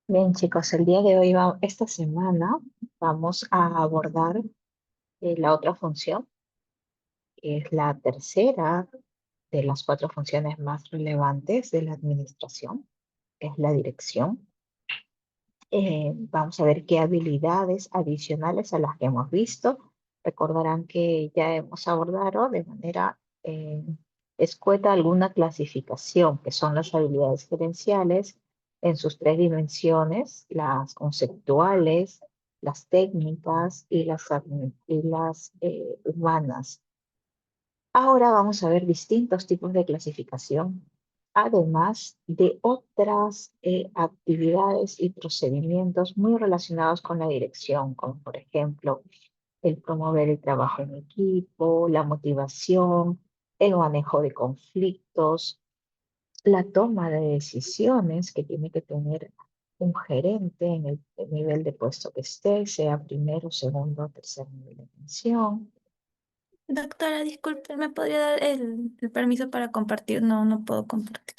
Bien, chicos, el día de hoy, esta semana, vamos a abordar la otra función, que es la tercera de las cuatro funciones más relevantes de la administración, que es la dirección. Vamos a ver qué habilidades adicionales a las que hemos visto. Recordarán que ya hemos abordado de manera escueta alguna clasificación, que son las habilidades gerenciales en sus tres dimensiones: las conceptuales, las técnicas y las humanas. Ahora vamos a ver distintos tipos de clasificación, además de otras actividades y procedimientos muy relacionados con la dirección, como por ejemplo el promover el trabajo en equipo, la motivación, el manejo de conflictos, la toma de decisiones que tiene que tener un gerente en el nivel de puesto que esté, sea primero, segundo o tercer nivel de atención. Doctora, disculpe, ¿me podría dar el permiso para compartir? No, no puedo compartir.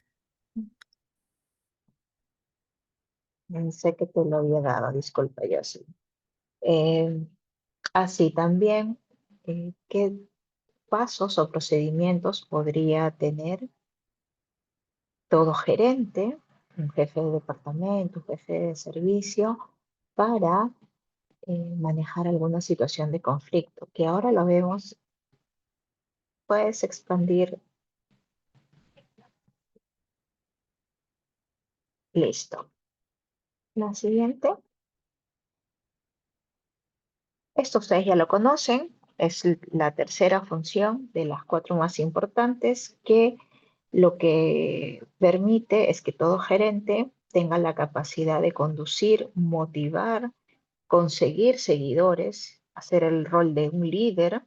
Sé que te lo había dado, disculpa, yo sí. Eh, Así también, ¿qué pasos o procedimientos podría tener todo gerente, un jefe de departamento, un jefe de servicio, para manejar alguna situación de conflicto? Que ahora lo vemos, puedes expandir, listo. La siguiente, esto ustedes ya lo conocen, es la tercera función de las cuatro más importantes, que lo que permite es que todo gerente tenga la capacidad de conducir, motivar, conseguir seguidores, hacer el rol de un líder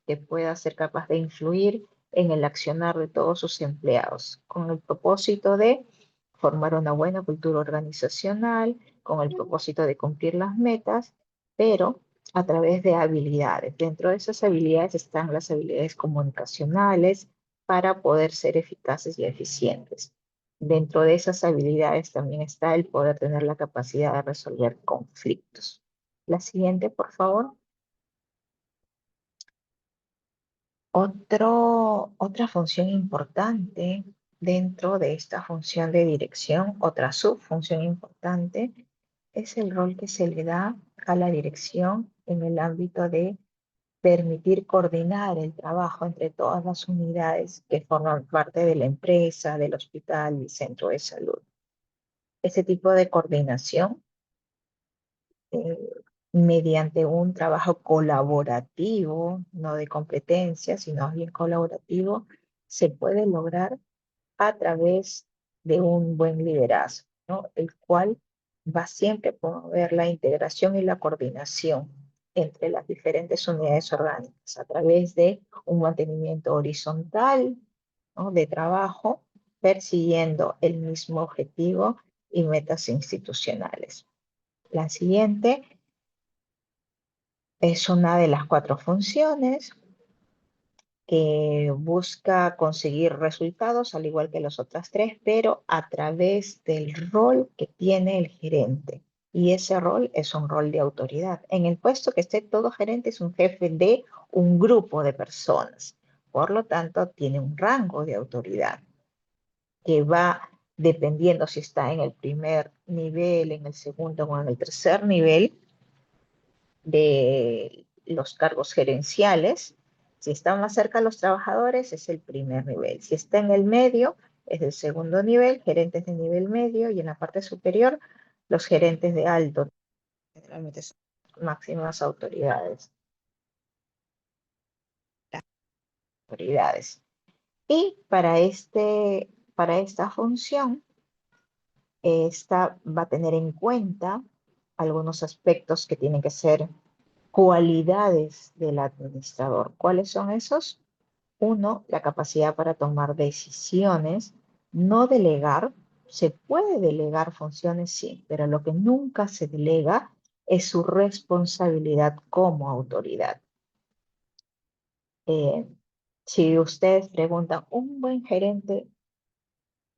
que pueda ser capaz de influir en el accionar de todos sus empleados, con el propósito de formar una buena cultura organizacional, con el propósito de cumplir las metas, pero a través de habilidades. Dentro de esas habilidades están las habilidades comunicacionales para poder ser eficaces y eficientes. Dentro de esas habilidades también está el poder tener la capacidad de resolver conflictos. La siguiente, por favor. Otra función importante dentro de esta función de dirección, otra subfunción importante, es el rol que se le da a la dirección en el ámbito de permitir coordinar el trabajo entre todas las unidades que forman parte de la empresa, del hospital y centro de salud. Ese tipo de coordinación, eh, mediante un trabajo colaborativo, no de competencia, sino bien colaborativo, se puede lograr a través de un buen liderazgo, ¿no? El cual va siempre a promover la integración y la coordinación entre las diferentes unidades orgánicas a través de un mantenimiento horizontal, ¿no?, de trabajo, persiguiendo el mismo objetivo y metas institucionales. La siguiente es una de las cuatro funciones que busca conseguir resultados, al igual que las otras tres, pero a través del rol que tiene el gerente. Y ese rol es un rol de autoridad. En el puesto que esté todo gerente es un jefe de un grupo de personas. Por lo tanto, tiene un rango de autoridad que va dependiendo si está en el primer nivel, en el segundo o en el tercer nivel de los cargos gerenciales. Si está más cerca de los trabajadores, es el primer nivel. Si está en el medio, es el segundo nivel, gerentes de nivel medio, y en la parte superior, los gerentes de alto, generalmente son máximas autoridades. Y para esta función, esta va a tener en cuenta algunos aspectos que tienen que ser cualidades del administrador. ¿Cuáles son esos? Uno, la capacidad para tomar decisiones, no delegar. Se puede delegar funciones, sí, pero lo que nunca se delega es su responsabilidad como autoridad. Eh, si ustedes preguntan, ¿un buen gerente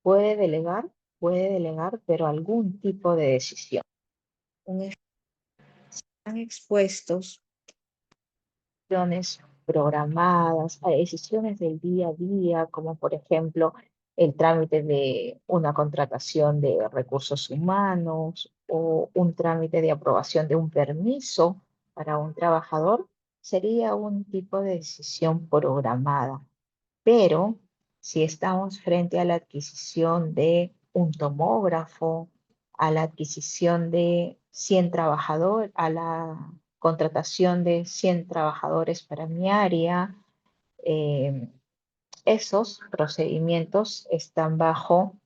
puede delegar? puede delegar, pero algún tipo de decisión. Un ejemplo, están expuestos a decisiones programadas, a decisiones del día a día, como por ejemplo el trámite de una contratación de recursos humanos o un trámite de aprobación de un permiso para un trabajador, sería un tipo de decisión programada. Pero si estamos frente a la adquisición de un tomógrafo, a la adquisición de 100 trabajadores, a la contratación de 100 trabajadores para mi área, eh, esos procedimientos están bajo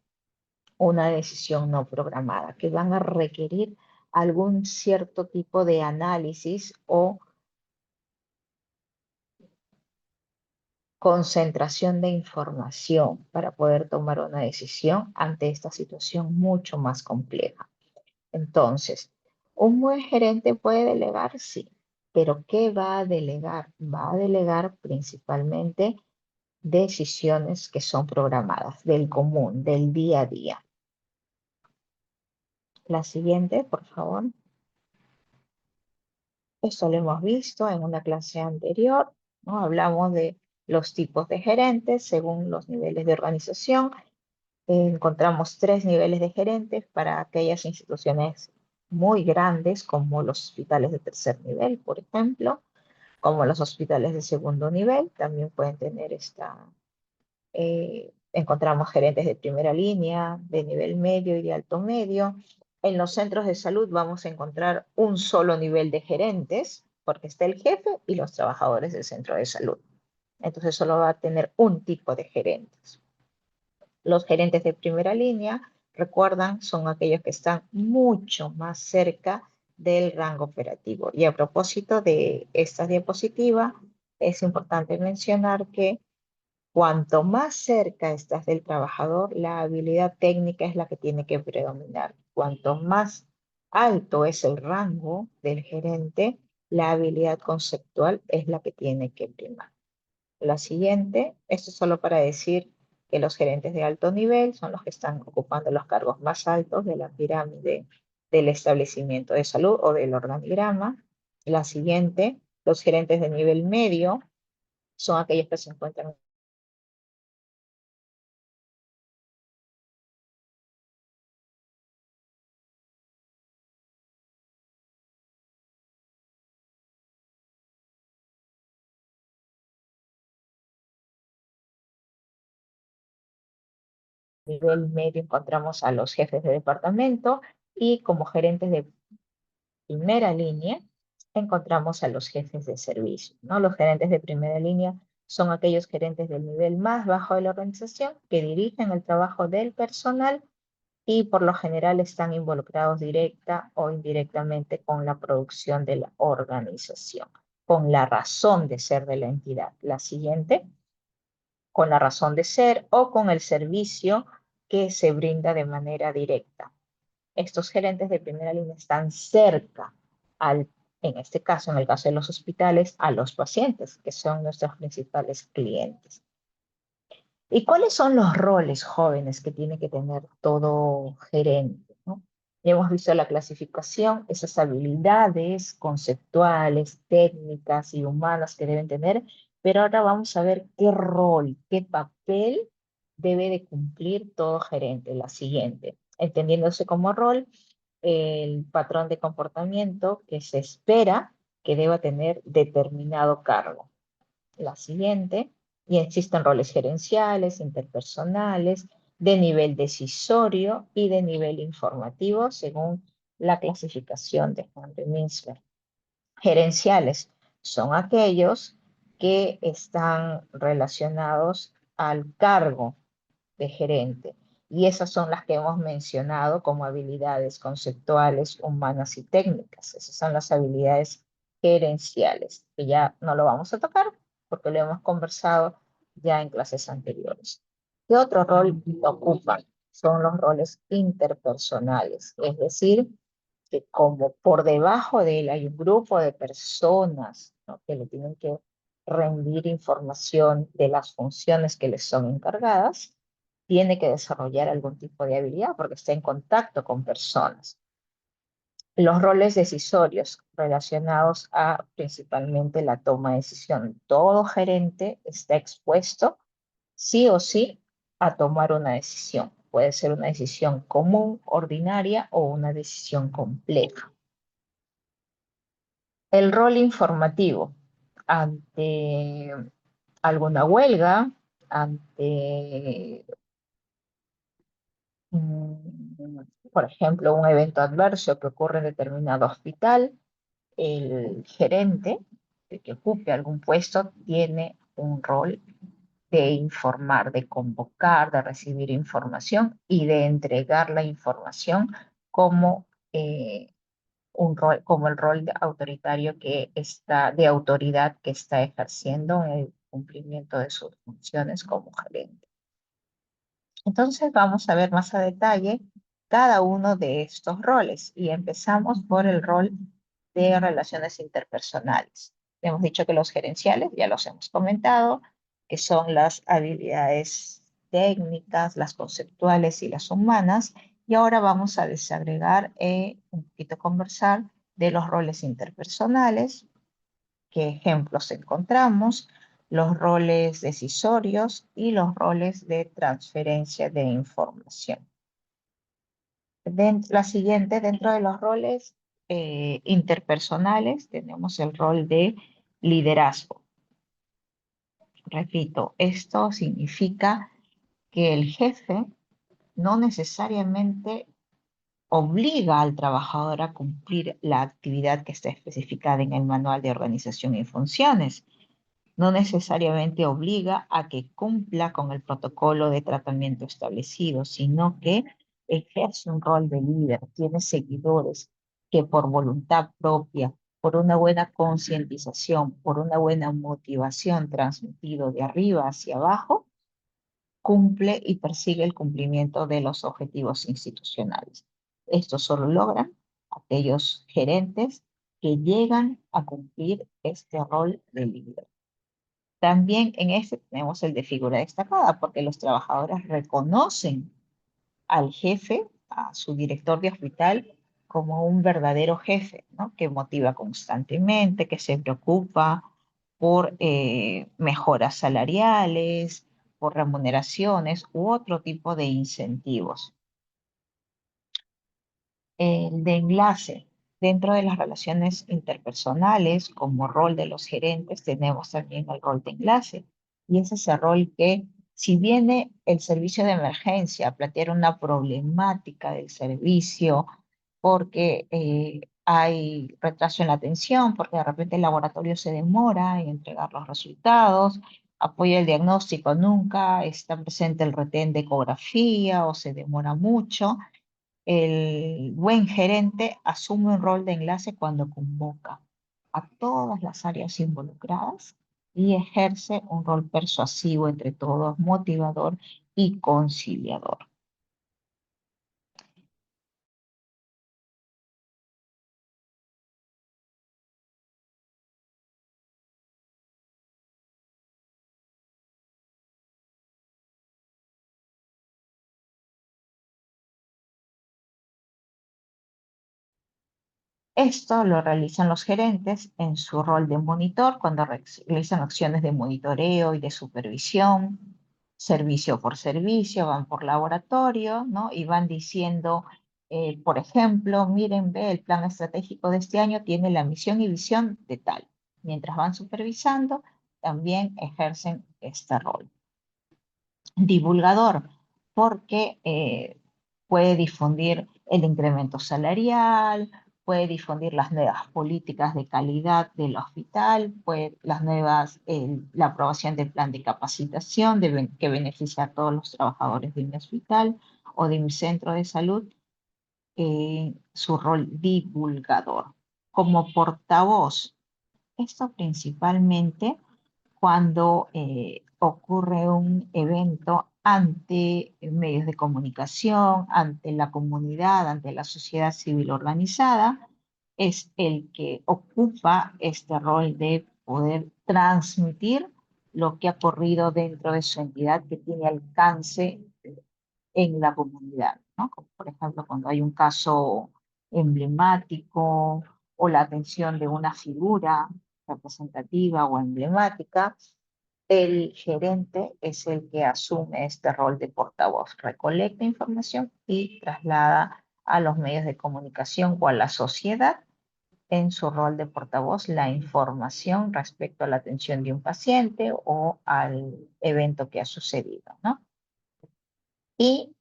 una decisión no programada, que van a requerir algún cierto tipo de análisis o concentración de información para poder tomar una decisión ante esta situación mucho más compleja. Entonces, un buen gerente puede delegar, sí, pero ¿qué va a delegar? Va a delegar principalmente decisiones que son programadas, del común, del día a día. La siguiente, por favor. Esto lo hemos visto en una clase anterior, ¿no? Hablamos de los tipos de gerentes según los niveles de organización. Encontramos 3 niveles de gerentes para aquellas instituciones muy grandes, como los hospitales de tercer nivel, por ejemplo, como los hospitales de segundo nivel, también pueden tener encontramos gerentes de primera línea, de nivel medio y de alto medio. En los centros de salud vamos a encontrar un solo nivel de gerentes, porque está el jefe y los trabajadores del centro de salud. Entonces solo va a tener un tipo de gerentes. Los gerentes de primera línea, recuerdan, son aquellos que están mucho más cerca del rango operativo. Y a propósito de esta diapositiva, es importante mencionar que cuanto más cerca estás del trabajador, la habilidad técnica es la que tiene que predominar. Cuanto más alto es el rango del gerente, la habilidad conceptual es la que tiene que primar. La siguiente, esto es solo para decir que los gerentes de alto nivel son los que están ocupando los cargos más altos de la pirámide del establecimiento de salud o del organigrama. La siguiente, los gerentes de nivel medio son aquellos que se encuentran en nivel medio, encontramos a los jefes de departamento y como gerentes de primera línea encontramos a los jefes de servicio, ¿no? Los gerentes de primera línea son aquellos gerentes del nivel más bajo de la organización que dirigen el trabajo del personal y por lo general están involucrados directa o indirectamente con la producción de la organización, con la razón de ser de la entidad. La siguiente, con la razón de ser o con el servicio que se brinda de manera directa. Estos gerentes de primera línea están cerca en este caso, en el caso de los hospitales, a los pacientes, que son nuestros principales clientes. ¿Y cuáles son los roles jóvenes que tiene que tener todo gerente, ¿no? Ya hemos visto la clasificación, esas habilidades conceptuales, técnicas y humanas que deben tener, pero ahora vamos a ver qué rol, qué papel debe de cumplir todo gerente. La siguiente, entendiéndose como rol, el patrón de comportamiento que se espera que deba tener determinado cargo. La siguiente, y existen roles gerenciales, interpersonales, de nivel decisorio y de nivel informativo, según la clasificación de Henry Mintzberg. Gerenciales son aquellos que están relacionados al cargo de gerente. Y esas son las que hemos mencionado como habilidades conceptuales, humanas y técnicas. Esas son las habilidades gerenciales, que ya no lo vamos a tocar porque lo hemos conversado ya en clases anteriores. ¿Qué otro rol ocupan? Son los roles interpersonales, es decir, que como por debajo de él hay un grupo de personas, ¿no?, que le tienen que rendir información de las funciones que les son encargadas, tiene que desarrollar algún tipo de habilidad porque está en contacto con personas. Los roles decisorios relacionados a principalmente la toma de decisión. Todo gerente está expuesto sí o sí a tomar una decisión. Puede ser una decisión común, ordinaria o una decisión compleja. El rol informativo ante alguna huelga, ante, por ejemplo, un evento adverso que ocurre en determinado hospital, el gerente, el que ocupe algún puesto, tiene un rol de informar, de convocar, de recibir información y de entregar la información como, como el rol autoritario que está, de autoridad que está ejerciendo en el cumplimiento de sus funciones como gerente. Entonces vamos a ver más a detalle cada uno de estos roles y empezamos por el rol de relaciones interpersonales. Hemos dicho que los gerenciales, ya los hemos comentado, que son las habilidades técnicas, las conceptuales y las humanas. Y ahora vamos a desagregar un poquito conversar de los roles interpersonales, qué ejemplos encontramos, los roles decisorios y los roles de transferencia de información. La siguiente, dentro de los roles interpersonales, tenemos el rol de liderazgo. Repito, esto significa que el jefe no necesariamente obliga al trabajador a cumplir la actividad que está especificada en el Manual de Organización y Funciones. No necesariamente obliga a que cumpla con el protocolo de tratamiento establecido, sino que ejerce un rol de líder, tiene seguidores que por voluntad propia, por una buena concientización, por una buena motivación transmitido de arriba hacia abajo, cumple y persigue el cumplimiento de los objetivos institucionales. Esto solo logran aquellos gerentes que llegan a cumplir este rol de líder. También en este tenemos el de figura destacada, porque los trabajadores reconocen al jefe, a su director de hospital, como un verdadero jefe, ¿no? Que motiva constantemente, que se preocupa por mejoras salariales, por remuneraciones u otro tipo de incentivos. El de enlace. Dentro de las relaciones interpersonales, como rol de los gerentes, tenemos también el rol de enlace. Y es ese rol que, si viene el servicio de emergencia a plantear una problemática del servicio, porque hay retraso en la atención, porque de repente el laboratorio se demora en entregar los resultados, apoya el diagnóstico, nunca está presente el retén de ecografía o se demora mucho. El buen gerente asume un rol de enlace cuando convoca a todas las áreas involucradas y ejerce un rol persuasivo entre todos, motivador y conciliador. Esto lo realizan los gerentes en su rol de monitor cuando realizan acciones de monitoreo y de supervisión, servicio por servicio, van por laboratorio, ¿no? Y van diciendo, por ejemplo, miren, ve, el plan estratégico de este año tiene la misión y visión de tal. Mientras van supervisando, también ejercen este rol. Divulgador, porque puede difundir el incremento salarial, puede difundir las nuevas políticas de calidad del hospital, las nuevas, la aprobación del plan de capacitación que beneficia a todos los trabajadores de mi hospital o de mi centro de salud, su rol divulgador. Como portavoz, esto principalmente cuando ocurre un evento ante medios de comunicación, ante la comunidad, ante la sociedad civil organizada, es el que ocupa este rol de poder transmitir lo que ha ocurrido dentro de su entidad que tiene alcance en la comunidad, ¿no? Como por ejemplo, cuando hay un caso emblemático o la atención de una figura representativa o emblemática, el gerente es el que asume este rol de portavoz, recolecta información y traslada a los medios de comunicación o a la sociedad en su rol de portavoz la información respecto a la atención de un paciente o al evento que ha sucedido, ¿no? Y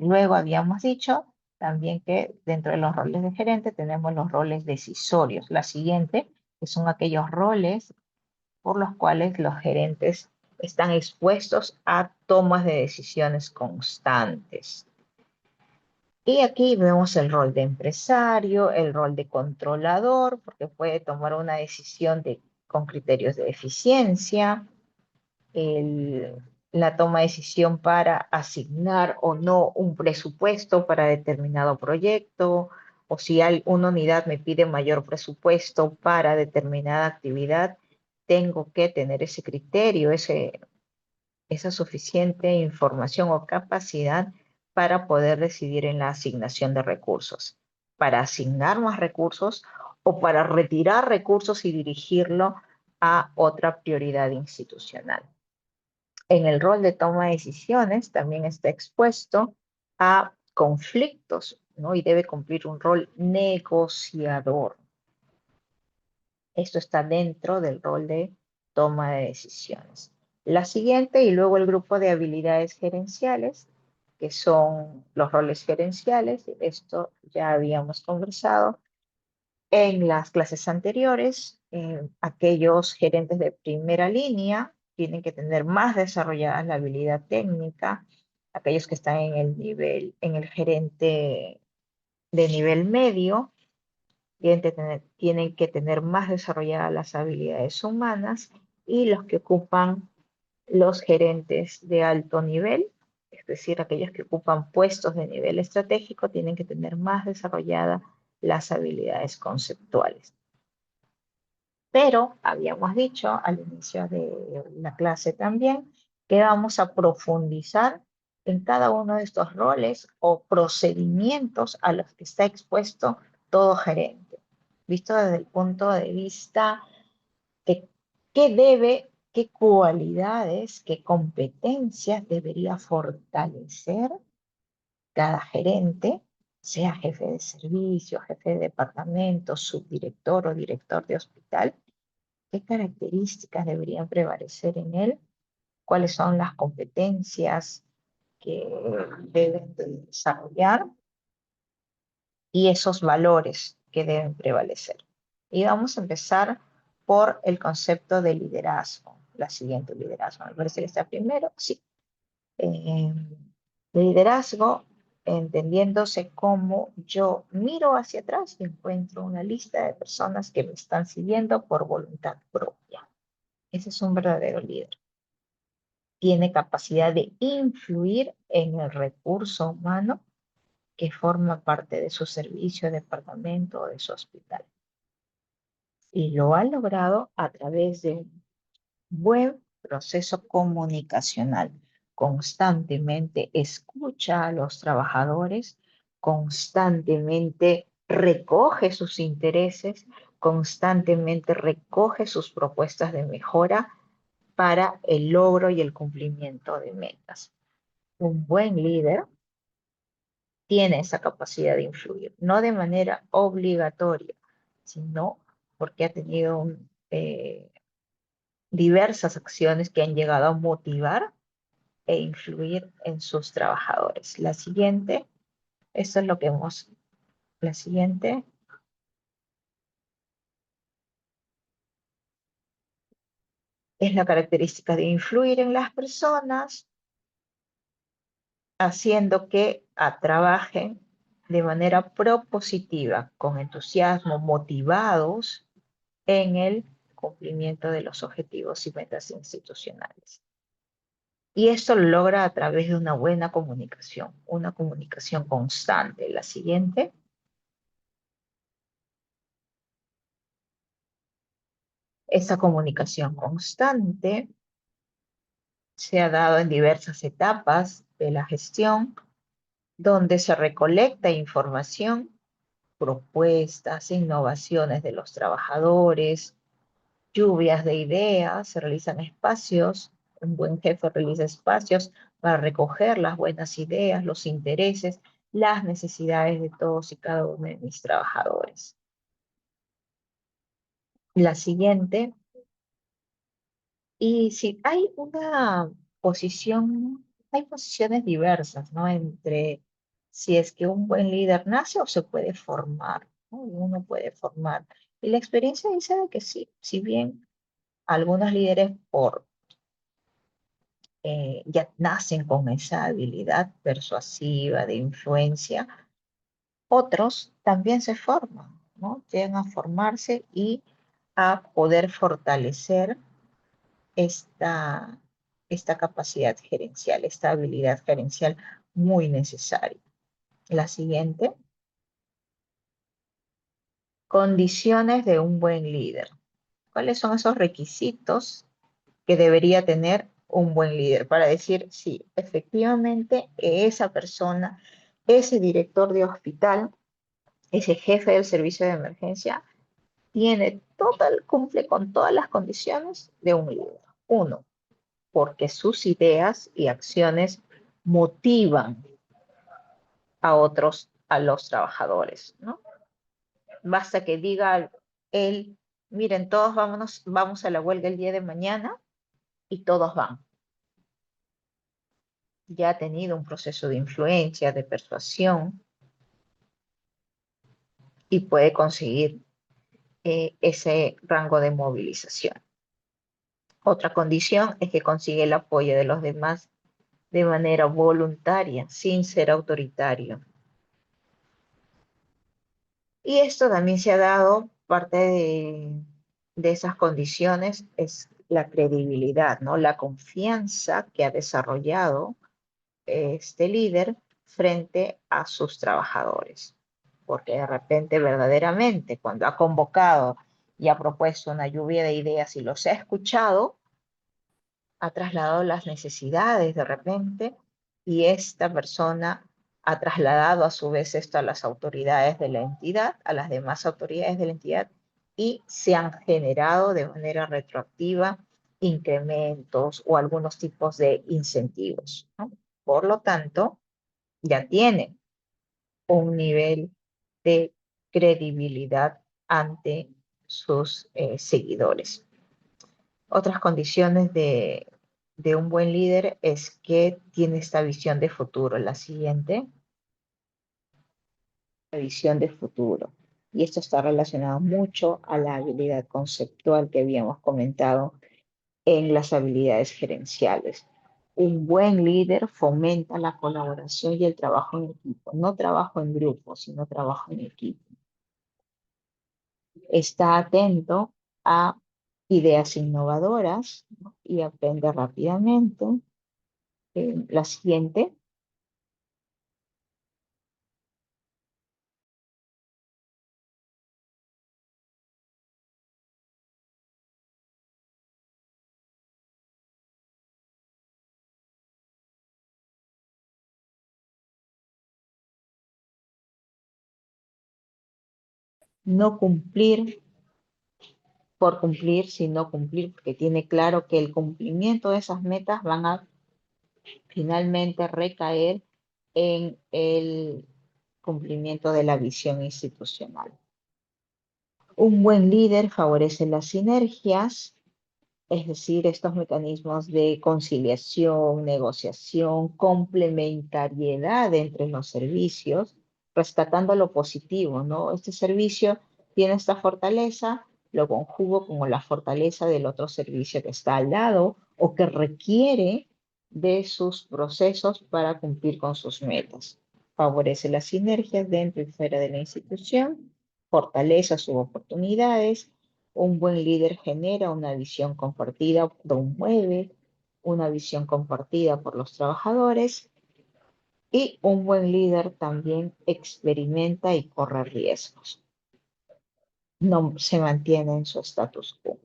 luego habíamos dicho también que dentro de los roles de gerente tenemos los roles decisorios. La siguiente, que son aquellos roles por los cuales los gerentes están expuestos a tomas de decisiones constantes. Y aquí vemos el rol de empresario, el rol de controlador, porque puede tomar una decisión con criterios de eficiencia, el- la toma de decisión para asignar o no un presupuesto para determinado proyecto, o si una unidad me pide mayor presupuesto para determinada actividad, tengo que tener ese criterio, esa suficiente información o capacidad para poder decidir en la asignación de recursos, para asignar más recursos o para retirar recursos y dirigirlo a otra prioridad institucional. En el rol de toma de decisiones también está expuesto a conflictos, ¿no? Y debe cumplir un rol negociador. Esto está dentro del rol de toma de decisiones. La siguiente y luego el grupo de habilidades gerenciales, que son los roles gerenciales. Esto ya habíamos conversado en las clases anteriores. Aquellos gerentes de primera línea tienen que tener más desarrollada la habilidad técnica. Aquellos que están en el gerente de nivel medio tienen que tener más desarrolladas las habilidades humanas, y los que ocupan los gerentes de alto nivel, es decir, aquellos que ocupan puestos de nivel estratégico, tienen que tener más desarrolladas las habilidades conceptuales. Pero habíamos dicho al inicio de la clase también que vamos a profundizar en cada uno de estos roles o procedimientos a los que está expuesto todo gerente, visto desde el punto de vista de qué cualidades, qué competencias debería fortalecer cada gerente, sea jefe de servicio, jefe de departamento, subdirector o director de hospital. ¿Qué características deberían prevalecer en él? ¿Cuáles son las competencias que deben de desarrollar? Y esos valores que deben prevalecer. Y vamos a empezar por el concepto de liderazgo. La siguiente, liderazgo. Me parece que está primero. Sí. Eh, liderazgo, entendiéndose como yo miro hacia atrás y encuentro una lista de personas que me están siguiendo por voluntad propia. Ese es un verdadero líder. Tiene capacidad de influir en el recurso humano que forma parte de su servicio, departamento o de su hospital. Y lo ha logrado a través de un buen proceso comunicacional. Constantemente escucha a los trabajadores, constantemente recoge sus intereses, constantemente recoge sus propuestas de mejora para el logro y el cumplimiento de metas. Un buen líder tiene esa capacidad de influir, no de manera obligatoria, sino porque ha tenido diversas acciones que han llegado a motivar e influir en sus trabajadores. La siguiente, esto es lo que hemos, la siguiente es la característica de influir en las personas, haciendo que trabajen de manera propositiva, con entusiasmo, motivados en el cumplimiento de los objetivos y metas institucionales. Y esto lo logra a través de una comunicación constante. La siguiente, esa comunicación constante Se ha dado en diversas etapas de la gestión, donde se recolecta información, propuestas, innovaciones de los trabajadores, lluvias de ideas, se realizan espacios, un buen jefe realiza espacios para recoger las buenas ideas, los intereses, las necesidades de todos y cada uno de mis trabajadores. La siguiente, y si hay una posición, hay posiciones diversas, ¿no? Entre si es que un buen líder nace o se puede formar, ¿no? Uno puede formar. Y la experiencia dice de que sí, si bien algunos líderes ya nacen con esa habilidad persuasiva de influencia, otros también se forman, ¿no? Llegan a formarse y a poder fortalecer esta, esta capacidad gerencial, esta habilidad gerencial muy necesaria. La siguiente, condiciones de un buen líder. ¿Cuáles son esos requisitos que debería tener un buen líder para decir, sí, efectivamente, esa persona, ese director de hospital, ese jefe del servicio de emergencia, cumple con todas las condiciones de un líder? Uno, porque sus ideas y acciones motivan a otros, a los trabajadores, ¿no? Basta que diga él, miren, todos vamos a la huelga el día de mañana y todos van. Ya ha tenido un proceso de influencia, de persuasión y puede conseguir ese rango de movilización. Otra condición es que consigue el apoyo de los demás de manera voluntaria, sin ser autoritario. Y esto también se ha dado, parte de esas condiciones es la credibilidad, ¿no? La confianza que ha desarrollado este líder frente a sus trabajadores. Porque de repente, verdaderamente, cuando ha convocado y ha propuesto una lluvia de ideas y los ha escuchado, ha trasladado las necesidades de repente y esta persona ha trasladado a su vez esto a las autoridades de la entidad, a las demás autoridades de la entidad y se han generado de manera retroactiva incrementos o algunos tipos de incentivos, ¿no? Por lo tanto, ya tienen un nivel de credibilidad ante sus seguidores. Otras condiciones de un buen líder es que tiene esta visión de futuro. La siguiente, la visión de futuro. Y esto está relacionado mucho a la habilidad conceptual que habíamos comentado en las habilidades gerenciales. Un buen líder fomenta la colaboración y el trabajo en equipo. No trabajo en grupo, sino trabajo en equipo. Está atento a ideas innovadoras, ¿no? Y aprende rápidamente. La siguiente, no cumplir por cumplir, sino cumplir porque tiene claro que el cumplimiento de esas metas van a finalmente recaer en el cumplimiento de la visión institucional. Un buen líder favorece las sinergias, es decir, estos mecanismos de conciliación, negociación, complementariedad entre los servicios, rescatando lo positivo, ¿no? Este servicio tiene esta fortaleza, lo conjugo como la fortaleza del otro servicio que está al lado o que requiere de sus procesos para cumplir con sus metas. Favorece las sinergias dentro y fuera de la institución, fortaleza sus oportunidades. Un buen líder genera una visión compartida, promueve una visión compartida por los trabajadores y un buen líder también experimenta y corre riesgos. No se mantiene en su status quo.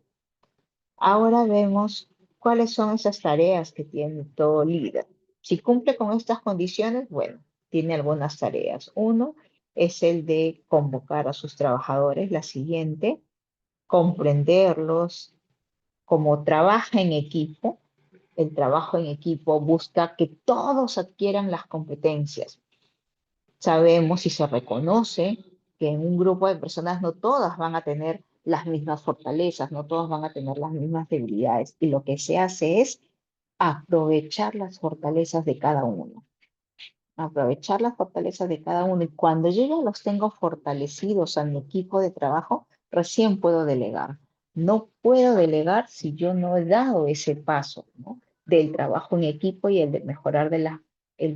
Ahora vemos ¿Cuáles son esas tareas que tiene todo líder? Si cumple con estas condiciones, bueno, tiene algunas tareas. Uno es el de convocar a sus trabajadores. La siguiente, comprenderlos. Como trabaja en equipo, el trabajo en equipo busca que todos adquieran las competencias. Sabemos y se reconoce que en un grupo de personas no todas van a tener las mismas fortalezas, no todos van a tener las mismas debilidades. Y lo que se hace es aprovechar las fortalezas de cada uno. Aprovechar las fortalezas de cada uno. Y cuando yo ya los tengo fortalecidos a mi equipo de trabajo, recién puedo delegar. No puedo delegar si yo no he dado ese paso, ¿no? Del trabajo en equipo y el de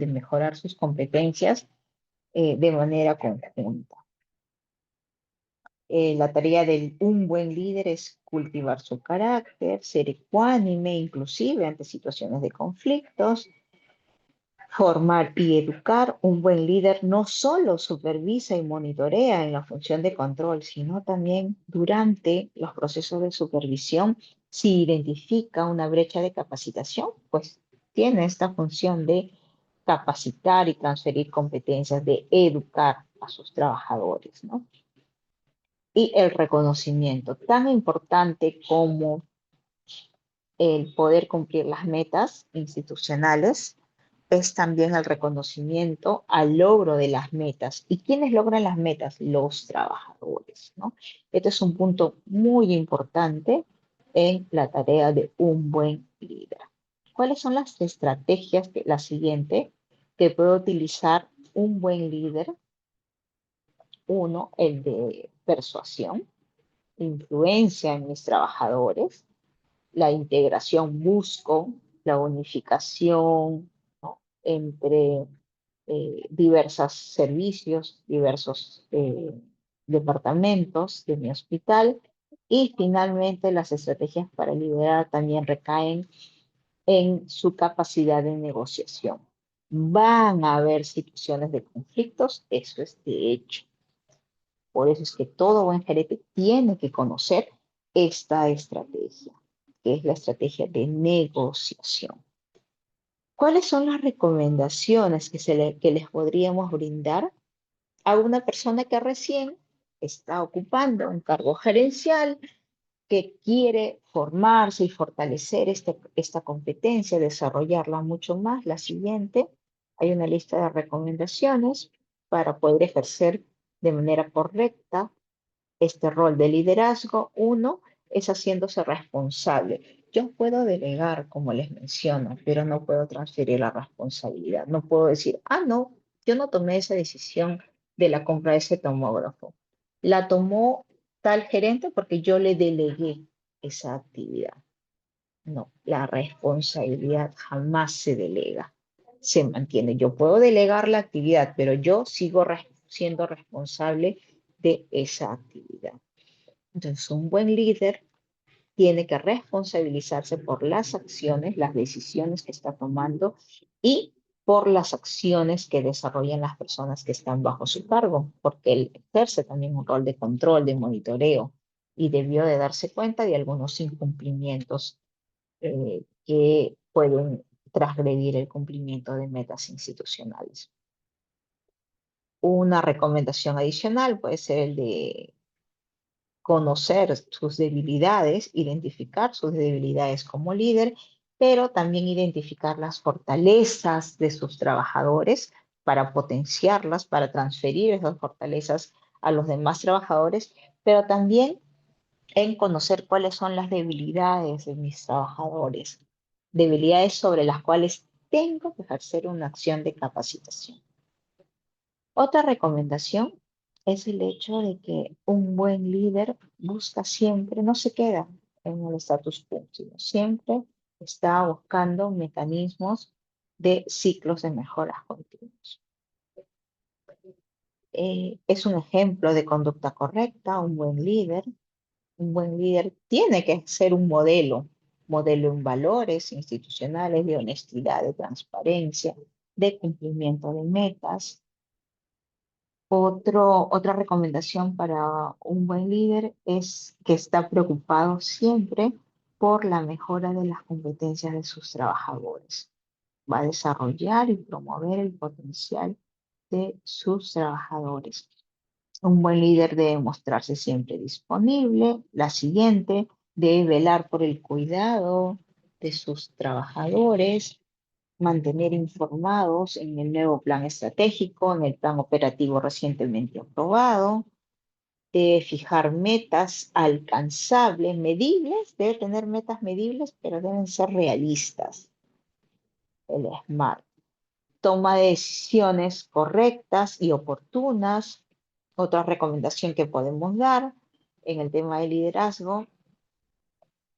mejorar sus competencias de manera conjunta. La tarea de un buen líder es cultivar su carácter, ser ecuánime, inclusive ante situaciones de conflictos, formar y educar. Un buen líder no solo supervisa y monitorea en la función de control, sino también durante los procesos de supervisión, si identifica una brecha de capacitación, pues tiene esta función de capacitar y transferir competencias, de educar a sus trabajadores, ¿no? Y el reconocimiento, tan importante como el poder cumplir las metas institucionales, es también el reconocimiento al logro de las metas. ¿Y quiénes logran las metas? Los trabajadores, ¿no? Este es un punto muy importante en la tarea de un buen líder. ¿Cuáles son las estrategias, la siguiente, que puede utilizar un buen líder? Uno, el de persuasión, influencia en mis trabajadores. La integración, busco la unificación, ¿no? Entre diversos servicios, diversos departamentos de mi hospital. Y finalmente las estrategias para liderar también recaen en su capacidad de negociación. Van a haber situaciones de conflictos, eso es de hecho. Por eso es que todo buen gerente tiene que conocer esta estrategia, que es la estrategia de negociación. ¿Cuáles son las recomendaciones que les podríamos brindar a una persona que recién está ocupando un cargo gerencial, que quiere formarse y fortalecer esta competencia, desarrollarla mucho más? La siguiente, hay una lista de recomendaciones para poder ejercer de manera correcta este rol de liderazgo. Uno es haciéndose responsable. Yo puedo delegar, como les menciono, pero no puedo transferir la responsabilidad. No puedo decir, ah, no, yo no tomé esa decisión de la compra de ese tomógrafo. La tomó tal gerente porque yo le delegué esa actividad. No, la responsabilidad jamás se delega, se mantiene. Yo puedo delegar la actividad, pero yo sigo siendo responsable de esa actividad. Entonces, un buen líder tiene que responsabilizarse por las acciones, las decisiones que está tomando y por las acciones que desarrollan las personas que están bajo su cargo, porque él ejerce también un rol de control, de monitoreo, y debió de darse cuenta de algunos incumplimientos que pueden transgredir el cumplimiento de metas institucionales. Una recomendación adicional puede ser el de conocer sus debilidades, identificar sus debilidades como líder, pero también identificar las fortalezas de sus trabajadores para potenciarlas, para transferir esas fortalezas a los demás trabajadores, pero también en conocer cuáles son las debilidades de mis trabajadores, debilidades sobre las cuales tengo que ejercer una acción de capacitación. Otra recomendación es el hecho de que un buen líder busca siempre, no se queda en el status quo, sino siempre está buscando mecanismos de ciclos de mejoras continuos. Es un ejemplo de conducta correcta, un buen líder. Un buen líder tiene que ser un modelo, modelo en valores institucionales de honestidad, de transparencia, de cumplimiento de metas. Otra recomendación para un buen líder es que está preocupado siempre por la mejora de las competencias de sus trabajadores. Va a desarrollar y promover el potencial de sus trabajadores. Un buen líder debe mostrarse siempre disponible. La siguiente, debe velar por el cuidado de sus trabajadores, mantener informados en el nuevo plan estratégico, en el plan operativo recientemente aprobado, debe fijar metas alcanzables, medibles, debe tener metas medibles, pero deben ser realistas. El SMART. Toma de decisiones correctas y oportunas. Otra recomendación que podemos dar en el tema de liderazgo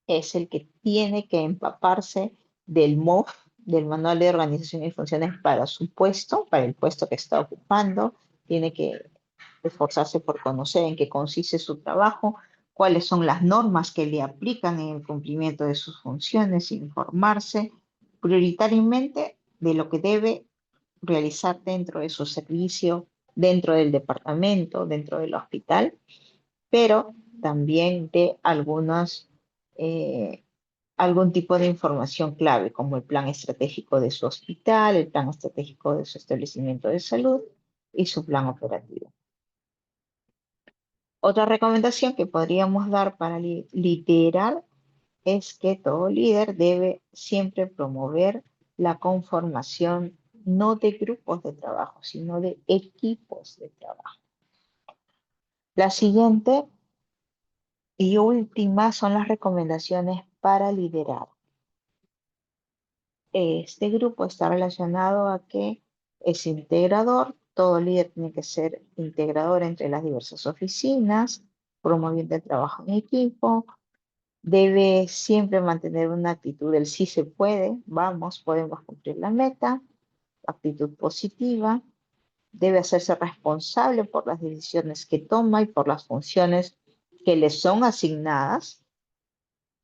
es el que tiene que empaparse del MOF, del Manual de Organización y Funciones para su puesto, para el puesto que está ocupando. Tiene que esforzarse por conocer en qué consiste su trabajo, cuáles son las normas que le aplican en el cumplimiento de sus funciones, informarse prioritariamente de lo que debe realizar dentro de su servicio, dentro del departamento, dentro del hospital, pero también de algún tipo de información clave, como el plan estratégico de su hospital, el plan estratégico de su establecimiento de salud y su plan operativo. Otra recomendación que podríamos dar para liderar es que todo líder debe siempre promover la conformación no de grupos de trabajo, sino de equipos de trabajo. La siguiente y última son las recomendaciones para liderar. Este grupo está relacionado a que es integrador, todo líder tiene que ser integrador entre las diversas oficinas, promoviendo el trabajo en equipo, debe siempre mantener una actitud del sí se puede, vamos, podemos cumplir la meta, actitud positiva, debe hacerse responsable por las decisiones que toma y por las funciones que le son asignadas.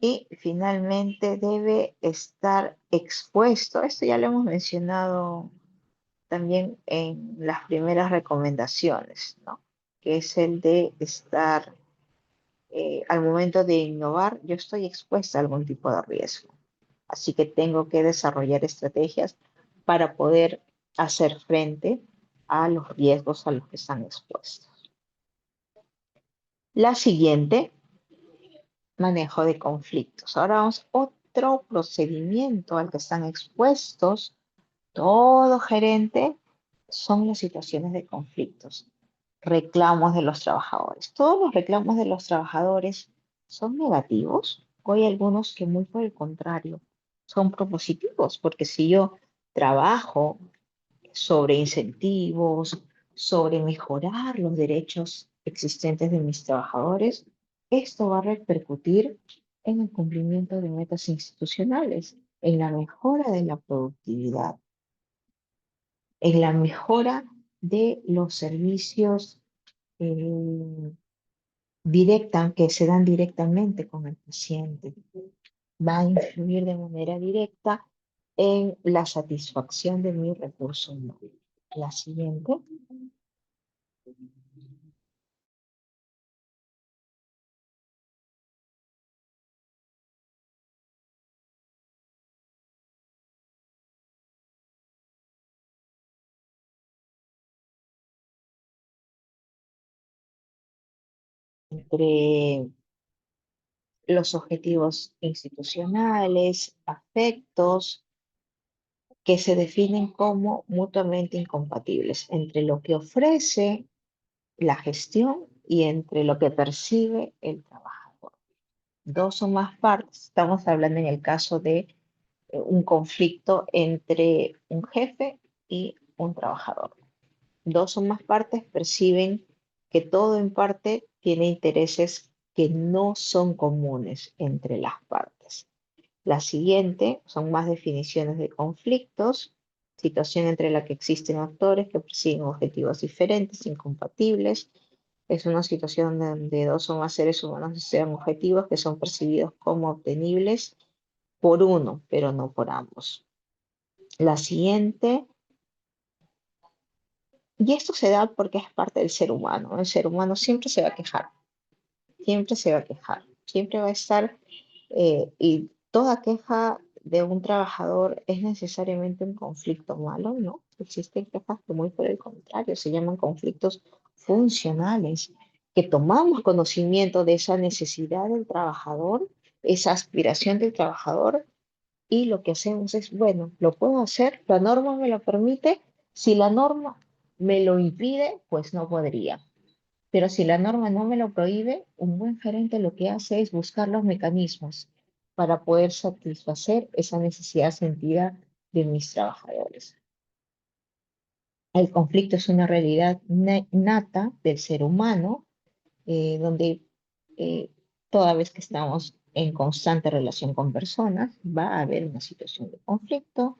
Y finalmente debe estar expuesto, esto ya lo hemos mencionado también en las primeras recomendaciones, ¿no? Que es el de estar, al momento de innovar, yo estoy expuesta a algún tipo de riesgo. Así que tengo que desarrollar estrategias para poder hacer frente a los riesgos a los que están expuestos. La siguiente, manejo de conflictos. Ahora vamos a otro procedimiento al que están expuestos todo gerente, son las situaciones de conflictos, reclamos de los trabajadores. Todos los reclamos de los trabajadores son negativos, o hay algunos que muy por el contrario son propositivos, porque si yo trabajo sobre incentivos, sobre mejorar los derechos existentes de mis trabajadores, esto va a repercutir en el cumplimiento de metas institucionales, en la mejora de la productividad, en la mejora de los servicios que se dan directamente con el paciente. Va a influir de manera directa en la satisfacción de mi recurso humano. La siguiente. Entre los objetivos institucionales, afectos, que se definen como mutuamente incompatibles entre lo que ofrece la gestión y entre lo que percibe el trabajador. Dos o más partes, estamos hablando en el caso de un conflicto entre un jefe y un trabajador. Dos o más partes perciben que todo en parte tiene intereses que no son comunes entre las partes. La siguiente son más definiciones de conflictos, situación entre la que existen actores que persiguen objetivos diferentes, incompatibles. Es una situación donde dos o más seres humanos desean objetivos que son percibidos como obtenibles por uno, pero no por ambos. La siguiente, y esto se da porque es parte del ser humano. El ser humano siempre se va a quejar, siempre se va a quejar, siempre va a estar Y toda queja de un trabajador es necesariamente un conflicto malo, ¿no? Existen quejas que muy por el contrario se llaman conflictos funcionales, que tomamos conocimiento de esa necesidad del trabajador, esa aspiración del trabajador, y lo que hacemos es, bueno, lo puedo hacer, la norma me lo permite, si la norma me lo impide, pues no podría. Pero si la norma no me lo prohíbe, un buen gerente lo que hace es buscar los mecanismos para poder satisfacer esa necesidad sentida de mis trabajadores. El conflicto es una realidad nata del ser humano, donde eh, toda vez que estamos en constante relación con personas, va a haber una situación de conflicto.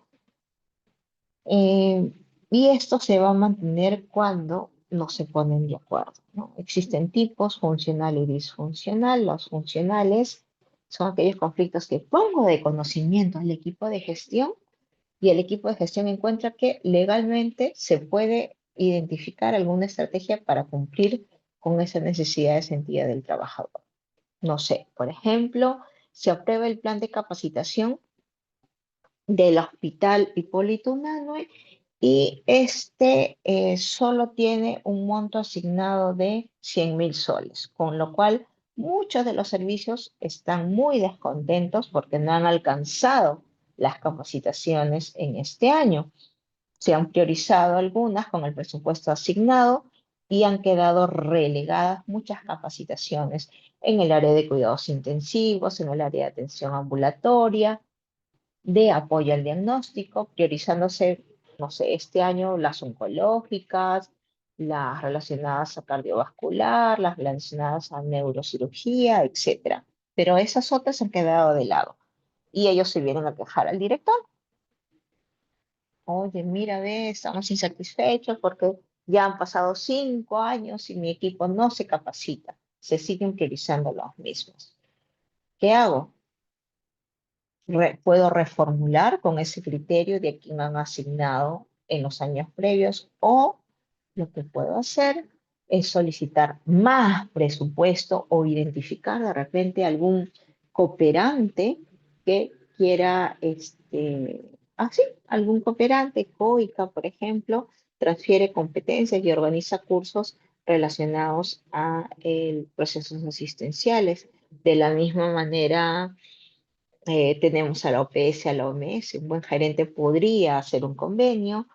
Eh, y esto se va a mantener cuando no se ponen de acuerdo, ¿no? Existen tipos funcional y disfuncional. Los funcionales son aquellos conflictos que pongo de conocimiento al equipo de gestión y el equipo de gestión encuentra que legalmente se puede identificar alguna estrategia para cumplir con esa necesidad de sentida del trabajador. No sé, por ejemplo, se aprueba el plan de capacitación del Hospital Hipólito Unanue y este solo tiene un monto asignado de 100.000 soles, con lo cual muchos de los servicios están muy descontentos porque no han alcanzado las capacitaciones en este año. Se han priorizado algunas con el presupuesto asignado y han quedado relegadas muchas capacitaciones en el área de cuidados intensivos, en el área de atención ambulatoria, de apoyo al diagnóstico, priorizándose, no sé, este año las oncológicas, las relacionadas a cardiovascular, las relacionadas a neurocirugía, etcétera. Pero esas otras han quedado de lado. Y ellos se vienen a quejar al director. Oye, mira, ve, estamos insatisfechos porque ya han pasado 5 años y mi equipo no se capacita. Se siguen priorizando los mismos. ¿Qué hago? Puedo reformular con ese criterio de a quién han asignado en los años previos, o lo que puedo hacer es solicitar más presupuesto o identificar de repente algún cooperante que quiera, algún cooperante, COICA, por ejemplo, transfiere competencias y organiza cursos relacionados a procesos asistenciales. De la misma manera, tenemos a la OPS, a la OMS. Un buen gerente podría hacer un convenio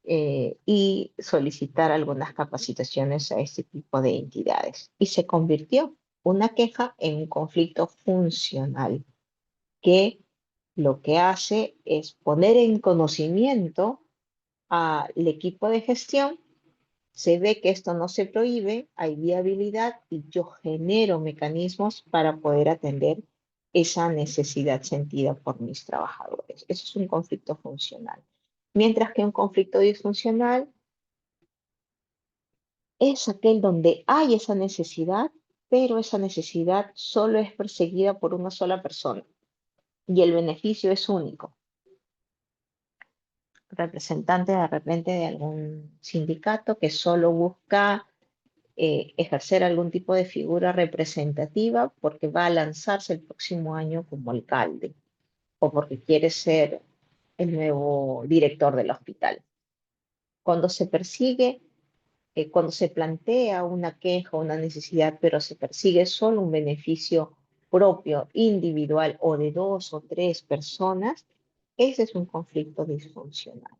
y solicitar algunas capacitaciones a este tipo de entidades. Y se convirtió una queja en un conflicto funcional que lo que hace es poner en conocimiento al equipo de gestión. Se ve que esto no se prohíbe, hay viabilidad y yo genero mecanismos para poder atender esa necesidad sentida por mis trabajadores. Eso es un conflicto funcional. Mientras que un conflicto disfuncional es aquel donde hay esa necesidad, pero esa necesidad solo es perseguida por una sola persona y el beneficio es único. Representante de repente de algún sindicato que solo busca ejercer algún tipo de figura representativa porque va a lanzarse el próximo año como alcalde o porque quiere ser el nuevo director del hospital. Cuando se persigue, cuando se plantea una queja, una necesidad, pero se persigue solo un beneficio propio, individual o de dos o tres personas, ese es un conflicto disfuncional,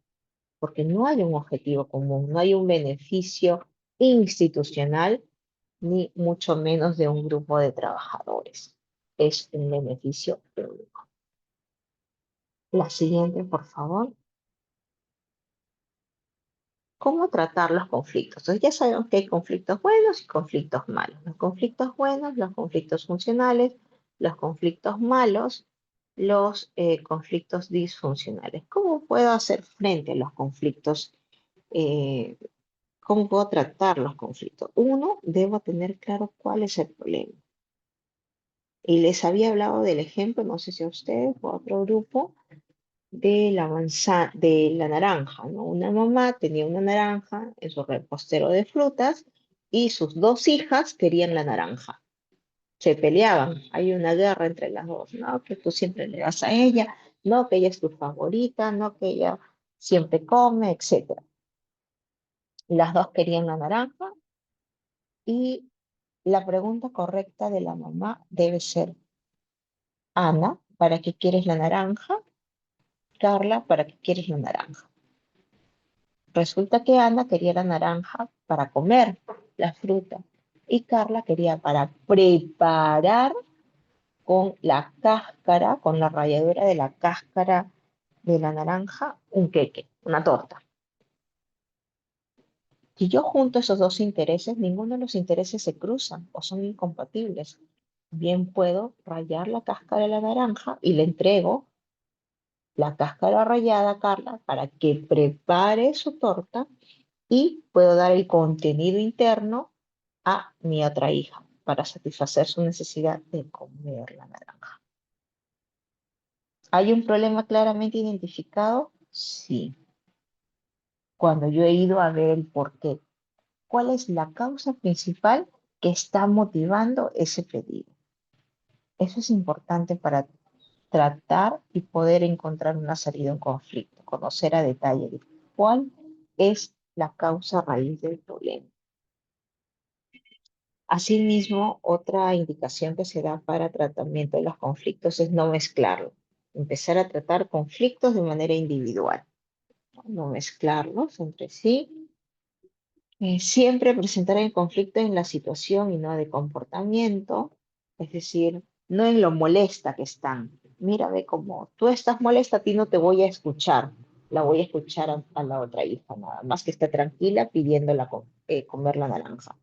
porque no hay un objetivo común, no hay un beneficio institucional ni mucho menos de un grupo de trabajadores. Es un beneficio público. La siguiente, por favor. ¿Cómo tratar los conflictos? Entonces ya sabemos que hay conflictos buenos y conflictos malos. Los conflictos buenos, los conflictos funcionales, los conflictos malos, los conflictos disfuncionales. ¿Cómo puedo hacer frente a los conflictos? eh, ¿Cómo puedo tratar los conflictos? Uno, debo tener claro cuál es el problema. Y les había hablado del ejemplo, no sé si a ustedes o a otro grupo, de la naranja, ¿no? Una mamá tenía una naranja en su repostero de frutas y sus dos hijas querían la naranja. se peleaban. Hay una guerra entre las dos, ¿no? Que tú siempre le das a ella, no, que ella es tu favorita, no, que ella siempre come, etcétera. Las dos querían la naranja y la pregunta correcta de la mamá debe ser, Ana, ¿para qué quieres la naranja? Carla, ¿para qué quieres la naranja? Resulta que Ana quería la naranja para comer la fruta y Carla quería para preparar con la cáscara, con la ralladura de la cáscara de la naranja, un queque, una torta. Si yo junto esos dos intereses, ninguno de los intereses se cruzan o son incompatibles. Bien puedo rallar la cáscara de la naranja y le entrego la cáscara rallada a Carla para que prepare su torta y puedo dar el contenido interno a mi otra hija para satisfacer su necesidad de comer la naranja. ¿Hay un problema claramente identificado? Sí. Cuando yo he ido a ver el por qué, ¿cuál es la causa principal que está motivando ese pedido? Eso es importante para tratar y poder encontrar una salida a un conflicto, conocer a detalle de cuál es la causa raíz del problema. Asimismo, otra indicación que se da para tratamiento de los conflictos es no mezclarlo. Empezar a tratar conflictos de manera individual, no mezclarlos entre sí. Siempre presentar el conflicto en la situación y no de comportamiento, es decir, no en lo molesta que están. Mírame como tú estás molesta, a ti no te voy a escuchar, la voy a escuchar a la otra hija, nada más que esté tranquila pidiéndola comer la naranja.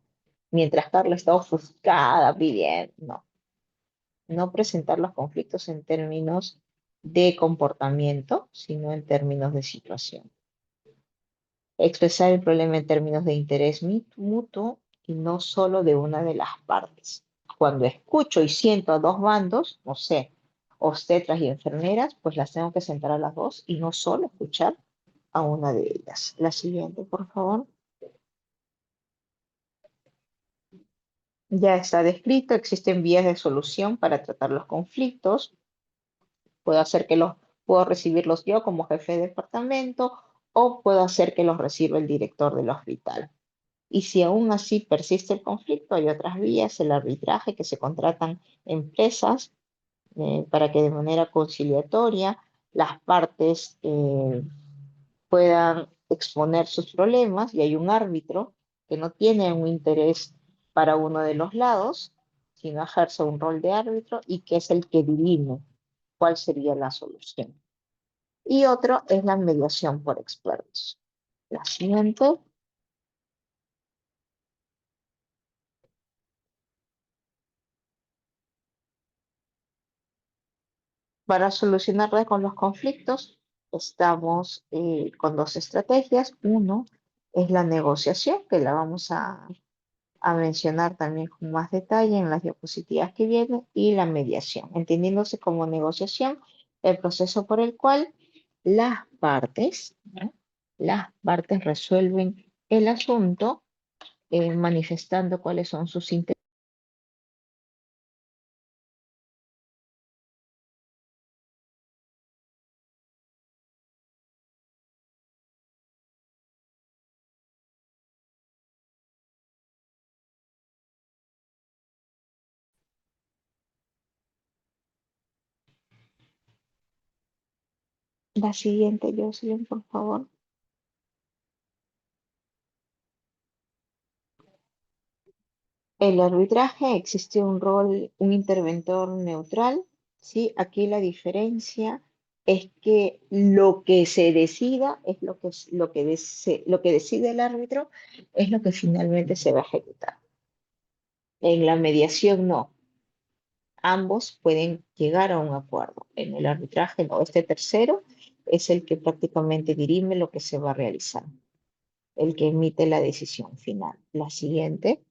Mientras Carla está ofuscada pidiendo, no, no presentar los conflictos en términos de comportamiento, sino en términos de situación. Expresar el problema en términos de interés mutuo y no solo de una de las partes. Cuando escucho y siento a dos bandos, no sé, obstetras y enfermeras, pues las tengo que sentar a las dos y no solo escuchar a una de ellas. La siguiente, por favor. Ya está descrito, existen vías de solución para tratar los conflictos. Puedo hacer que puedo recibirlos yo como jefe de departamento o puedo hacer que los reciba el director del hospital. Y si aún así persiste el conflicto, hay otras vías, el arbitraje, que se contratan empresas para que de manera conciliatoria las partes puedan exponer sus problemas y hay un árbitro que no tiene un interés para uno de los lados, sino ejerce un rol de árbitro y que es el que dirime cuál sería la solución. Y otro es la mediación por expertos. La siguiente. Para solucionar con los conflictos, estamos con dos estrategias. Uno es la negociación, que la vamos a mencionar también con más detalle en las diapositivas que vienen, y la mediación, entendiéndose como negociación el proceso por el cual las partes, ¿no? Las partes resuelven el asunto manifestando cuáles son sus intereses. La siguiente, Jocelyn, por favor. El arbitraje existe un rol, un interventor neutral, ¿sí? Aquí la diferencia es que lo que se decida es lo que decide el árbitro es lo que finalmente se va a ejecutar. En la mediación no, ambos pueden llegar a un acuerdo. En el arbitraje no, este tercero es el que prácticamente dirime lo que se va a realizar, el que emite la decisión final. La siguiente.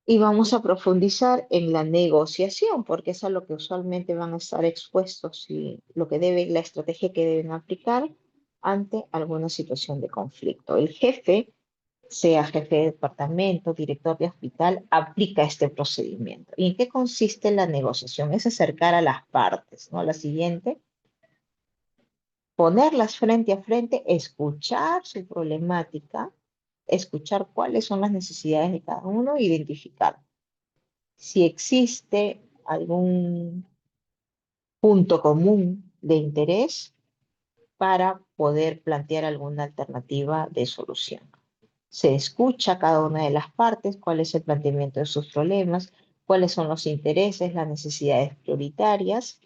Y vamos a profundizar en la negociación, porque es a lo que usualmente van a estar expuestos y la estrategia que deben aplicar ante alguna situación de conflicto. El jefe sea jefe de departamento, director de hospital, aplica este procedimiento. ¿Y en qué consiste la negociación? Es acercar a las partes, ¿no? La siguiente, ponerlas frente a frente, escuchar su problemática, escuchar cuáles son las necesidades de cada uno, e identificar si existe algún punto común de interés para poder plantear alguna alternativa de solución. Se escucha cada una de las partes, cuál es el planteamiento de sus problemas, cuáles son los intereses, las necesidades prioritarias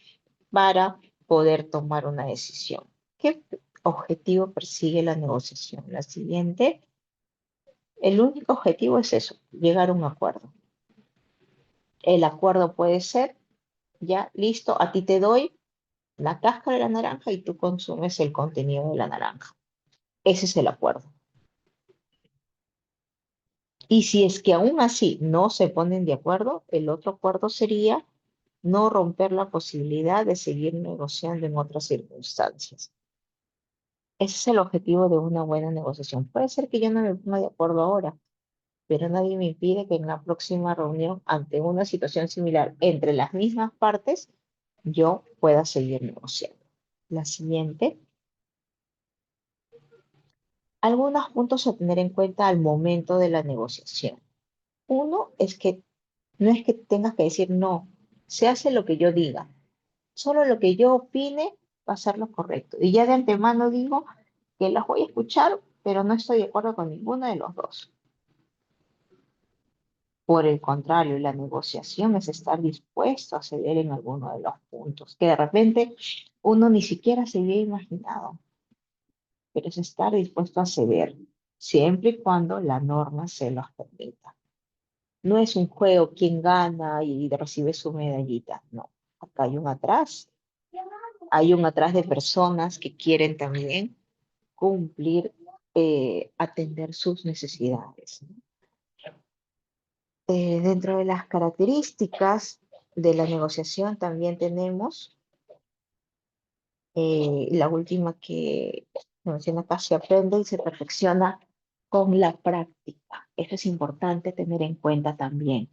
para poder tomar una decisión. ¿Qué objetivo persigue la negociación? La siguiente, el único objetivo es eso, llegar a un acuerdo. El acuerdo puede ser, ya listo, a ti te doy la cáscara de la naranja y tú consumes el contenido de la naranja. Ese es el acuerdo. Y si es que aún así no se ponen de acuerdo, el otro acuerdo sería no romper la posibilidad de seguir negociando en otras circunstancias. Ese es el objetivo de una buena negociación. Puede ser que yo no me ponga de acuerdo ahora, pero nadie me impide que en la próxima reunión, ante una situación similar entre las mismas partes, yo pueda seguir negociando. La siguiente, algunos puntos a tener en cuenta al momento de la negociación. Uno es que no es que tengas que decir no, se hace lo que yo diga. Solo lo que yo opine va a ser lo correcto. Y ya de antemano digo que las voy a escuchar, pero no estoy de acuerdo con ninguno de los dos. Por el contrario, la negociación es estar dispuesto a ceder en alguno de los puntos, que de repente uno ni siquiera se había imaginado, pero es estar dispuesto a ceder, siempre y cuando la norma se los permita. No es un juego quien gana y recibe su medallita, no. Acá hay un atrás de personas que quieren también cumplir, atender sus necesidades. Dentro de las características de la negociación también tenemos la última que menciona acá, se aprende y se perfecciona con la práctica. Eso es importante tener en cuenta también.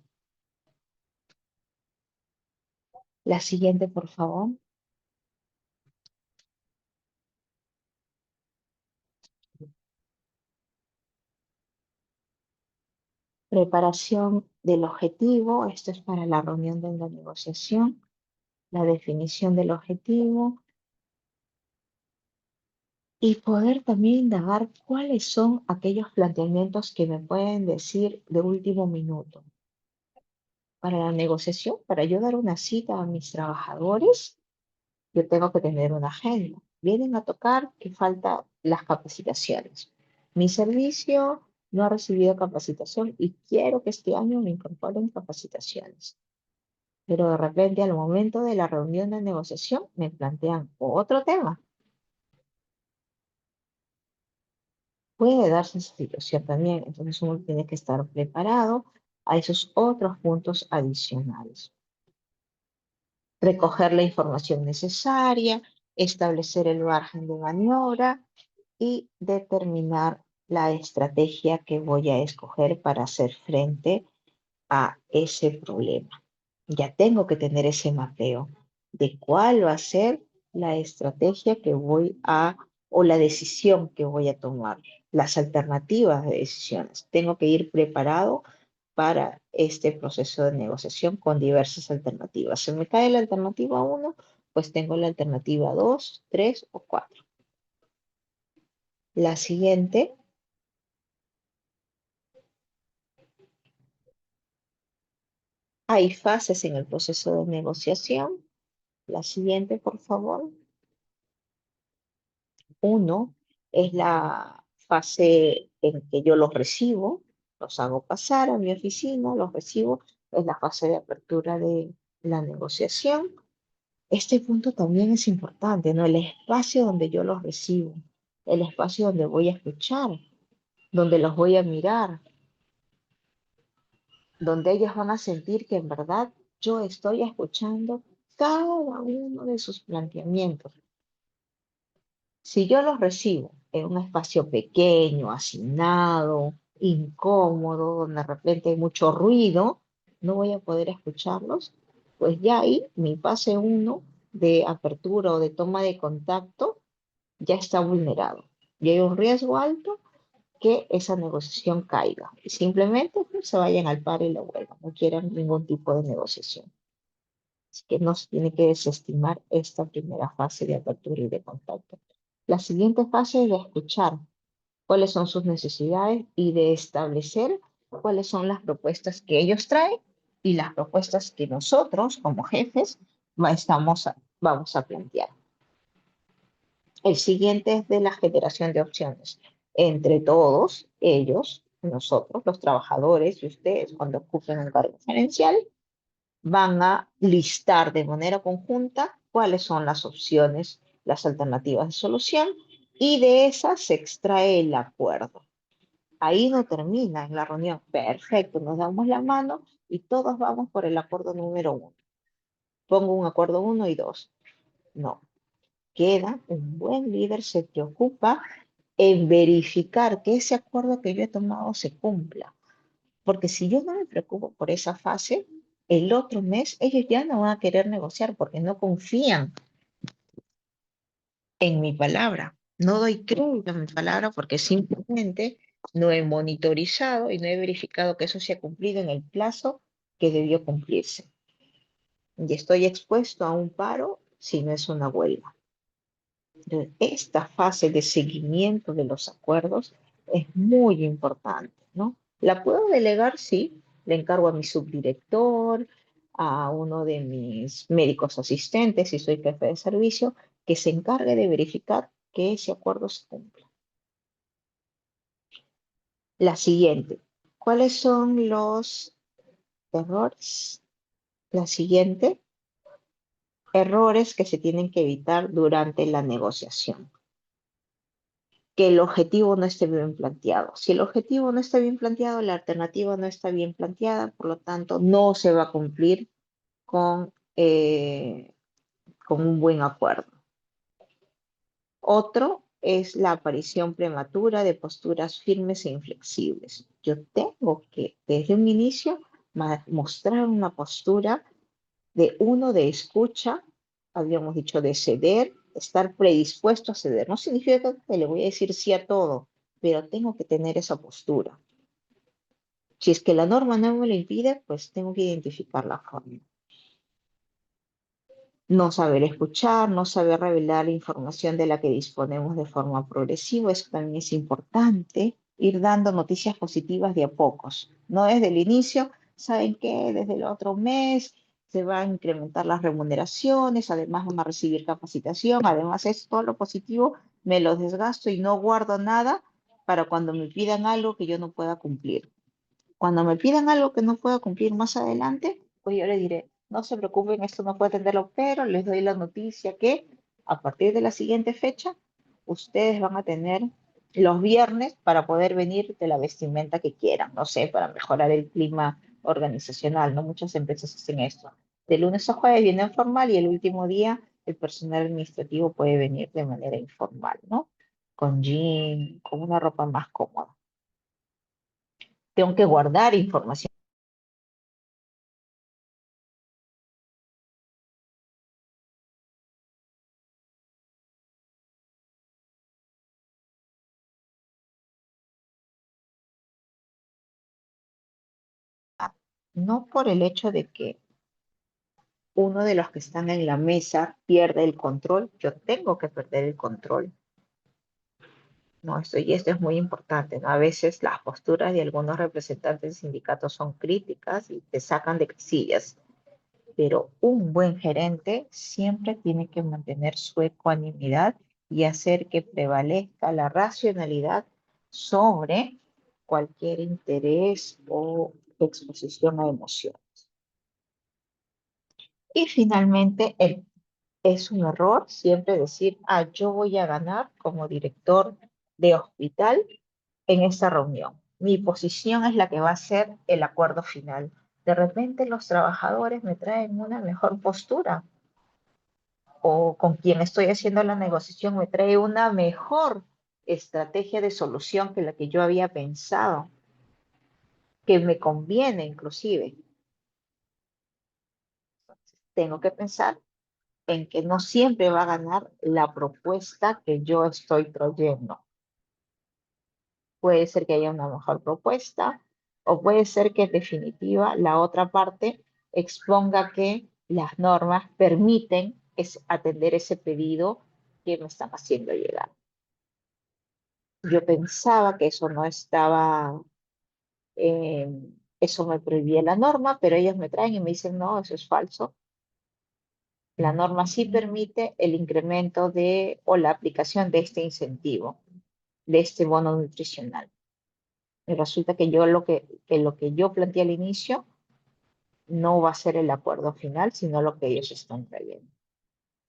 La siguiente, por favor. Preparación del objetivo. Esto es para la reunión de la negociación. La definición del objetivo. Y poder también indagar cuáles son aquellos planteamientos que me pueden decir de último minuto. Para la negociación, para yo dar una cita a mis trabajadores, yo tengo que tener una agenda. Vienen a tocar que falta las capacitaciones. Mi servicio no ha recibido capacitación y quiero que este año me incorporen capacitaciones. Pero de repente al momento de la reunión de negociación me plantean otro tema. Puede darse esa situación también, entonces uno tiene que estar preparado a esos otros puntos adicionales. Recoger la información necesaria, establecer el margen de maniobra y determinar la estrategia que voy a escoger para hacer frente a ese problema. Ya tengo que tener ese mapeo de cuál va a ser la estrategia que voy a, o la decisión que voy a tomar, las alternativas de decisiones. Tengo que ir preparado para este proceso de negociación con diversas alternativas. Se me cae la alternativa uno, pues tengo la alternativa 2, 3 o 4. La siguiente, hay fases en el proceso de negociación. La siguiente, por favor. Uno es la fase en que yo los recibo, los hago pasar a mi oficina, los recibo. Es la fase de apertura de la negociación. Este punto también es importante, ¿no? El espacio donde yo los recibo, el espacio donde voy a escuchar, donde los voy a mirar, donde ellos van a sentir que en verdad yo estoy escuchando cada uno de sus planteamientos. Si yo los recibo en un espacio pequeño, asignado, incómodo, donde de repente hay mucho ruido, no voy a poder escucharlos, pues ya ahí mi fase uno de apertura o de toma de contacto ya está vulnerado. Y hay un riesgo alto que esa negociación caiga. Y simplemente pues, se vayan al paro y la huelga, no quieran ningún tipo de negociación. Así que no se tiene que desestimar esta primera fase de apertura y de contacto. La siguiente fase es de escuchar cuáles son sus necesidades y de establecer cuáles son las propuestas que ellos traen y las propuestas que nosotros como jefes vamos a plantear. El siguiente es de la generación de opciones. Entre todos ellos, nosotros, los trabajadores y ustedes, cuando ocupen un cargo gerencial, van a listar de manera conjunta cuáles son las opciones, las alternativas de solución, y de esas se extrae el acuerdo. Ahí no termina en la reunión. Perfecto, nos damos la mano y todos vamos por el acuerdo número uno. Pongo un acuerdo uno y dos. No, queda un buen líder, se preocupa en verificar que ese acuerdo que yo he tomado se cumpla. Porque si yo no me preocupo por esa fase, el otro mes ellos ya no van a querer negociar porque no confían en mi palabra. No doy crédito a mi palabra porque simplemente no he monitorizado y no he verificado que eso se ha cumplido en el plazo que debió cumplirse. Y estoy expuesto a un paro si no es una huelga. Entonces, esta fase de seguimiento de los acuerdos es muy importante, ¿no? ¿La puedo delegar? Sí, le encargo a mi subdirector, a uno de mis médicos asistentes, si soy jefe de servicio, que se encargue de verificar que ese acuerdo se cumpla. La siguiente, ¿cuáles son los errores? La siguiente, errores que se tienen que evitar durante la negociación. Que el objetivo no esté bien planteado. Si el objetivo no está bien planteado, la alternativa no está bien planteada, por lo tanto, no se va a cumplir con un buen acuerdo. Otro es la aparición prematura de posturas firmes e inflexibles. Yo tengo que, desde un inicio, mostrar una postura de uno de escucha, habíamos dicho de ceder, estar predispuesto a ceder. No significa que le voy a decir sí a todo, pero tengo que tener esa postura. Si es que la norma no me lo impide, pues tengo que identificar la forma. No saber escuchar, no saber revelar la información de la que disponemos de forma progresiva, eso también es importante. Ir dando noticias positivas de a pocos, no desde el inicio. ¿Saben qué? Desde el otro mes se van a incrementar las remuneraciones, además van a recibir capacitación, además es todo lo positivo, me lo desgasto y no guardo nada para cuando me pidan algo que yo no pueda cumplir. Cuando me pidan algo que no pueda cumplir más adelante, pues yo les diré, no se preocupen, esto no puedo atenderlo, pero les doy la noticia que a partir de la siguiente fecha, ustedes van a tener los viernes para poder venir de la vestimenta que quieran, no sé, para mejorar el clima organizacional, ¿no? Muchas empresas hacen esto. De lunes a jueves vienen formal y el último día el personal administrativo puede venir de manera informal, ¿no? Con jean, con una ropa más cómoda. Tengo que guardar información. No por el hecho de que uno de los que están en la mesa pierde el control, yo tengo que perder el control. No, esto es muy importante, ¿no? A veces las posturas de algunos representantes de sindicatos son críticas y te sacan de casillas, pero un buen gerente siempre tiene que mantener su ecuanimidad y hacer que prevalezca la racionalidad sobre cualquier interés o exposición a emoción. Y finalmente, es un error siempre decir, yo voy a ganar como director de hospital en esta reunión. Mi posición es la que va a ser el acuerdo final. De repente los trabajadores me traen una mejor postura o con quien estoy haciendo la negociación me trae una mejor estrategia de solución que la que yo había pensado. que me conviene inclusive. Tengo que pensar en que no siempre va a ganar la propuesta que yo estoy trayendo. Puede ser que haya una mejor propuesta o puede ser que en definitiva la otra parte exponga que las normas permiten atender ese pedido que me están haciendo llegar. Yo pensaba que eso no estaba, eh, eso me prohibía la norma, pero ellos me traen y me dicen, no, eso es falso. La norma sí permite el incremento o la aplicación de este incentivo, de este bono nutricional. Y resulta que lo que yo planteé al inicio no va a ser el acuerdo final, sino lo que ellos están trayendo.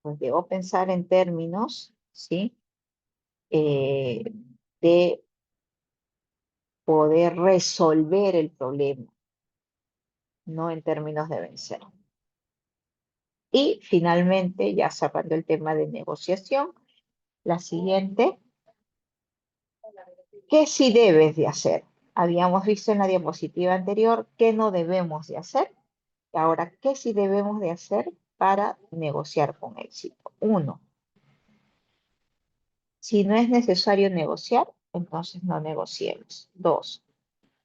Pues debo pensar en términos, ¿sí? Eh, de poder resolver el problema, no en términos de vencer. Y finalmente, ya cerrando el tema de negociación, la siguiente, ¿qué sí debes de hacer? Habíamos visto en la diapositiva anterior qué no debemos de hacer. Y ahora, ¿qué sí debemos de hacer para negociar con éxito? Uno, si no es necesario negociar, entonces no negociemos. Dos,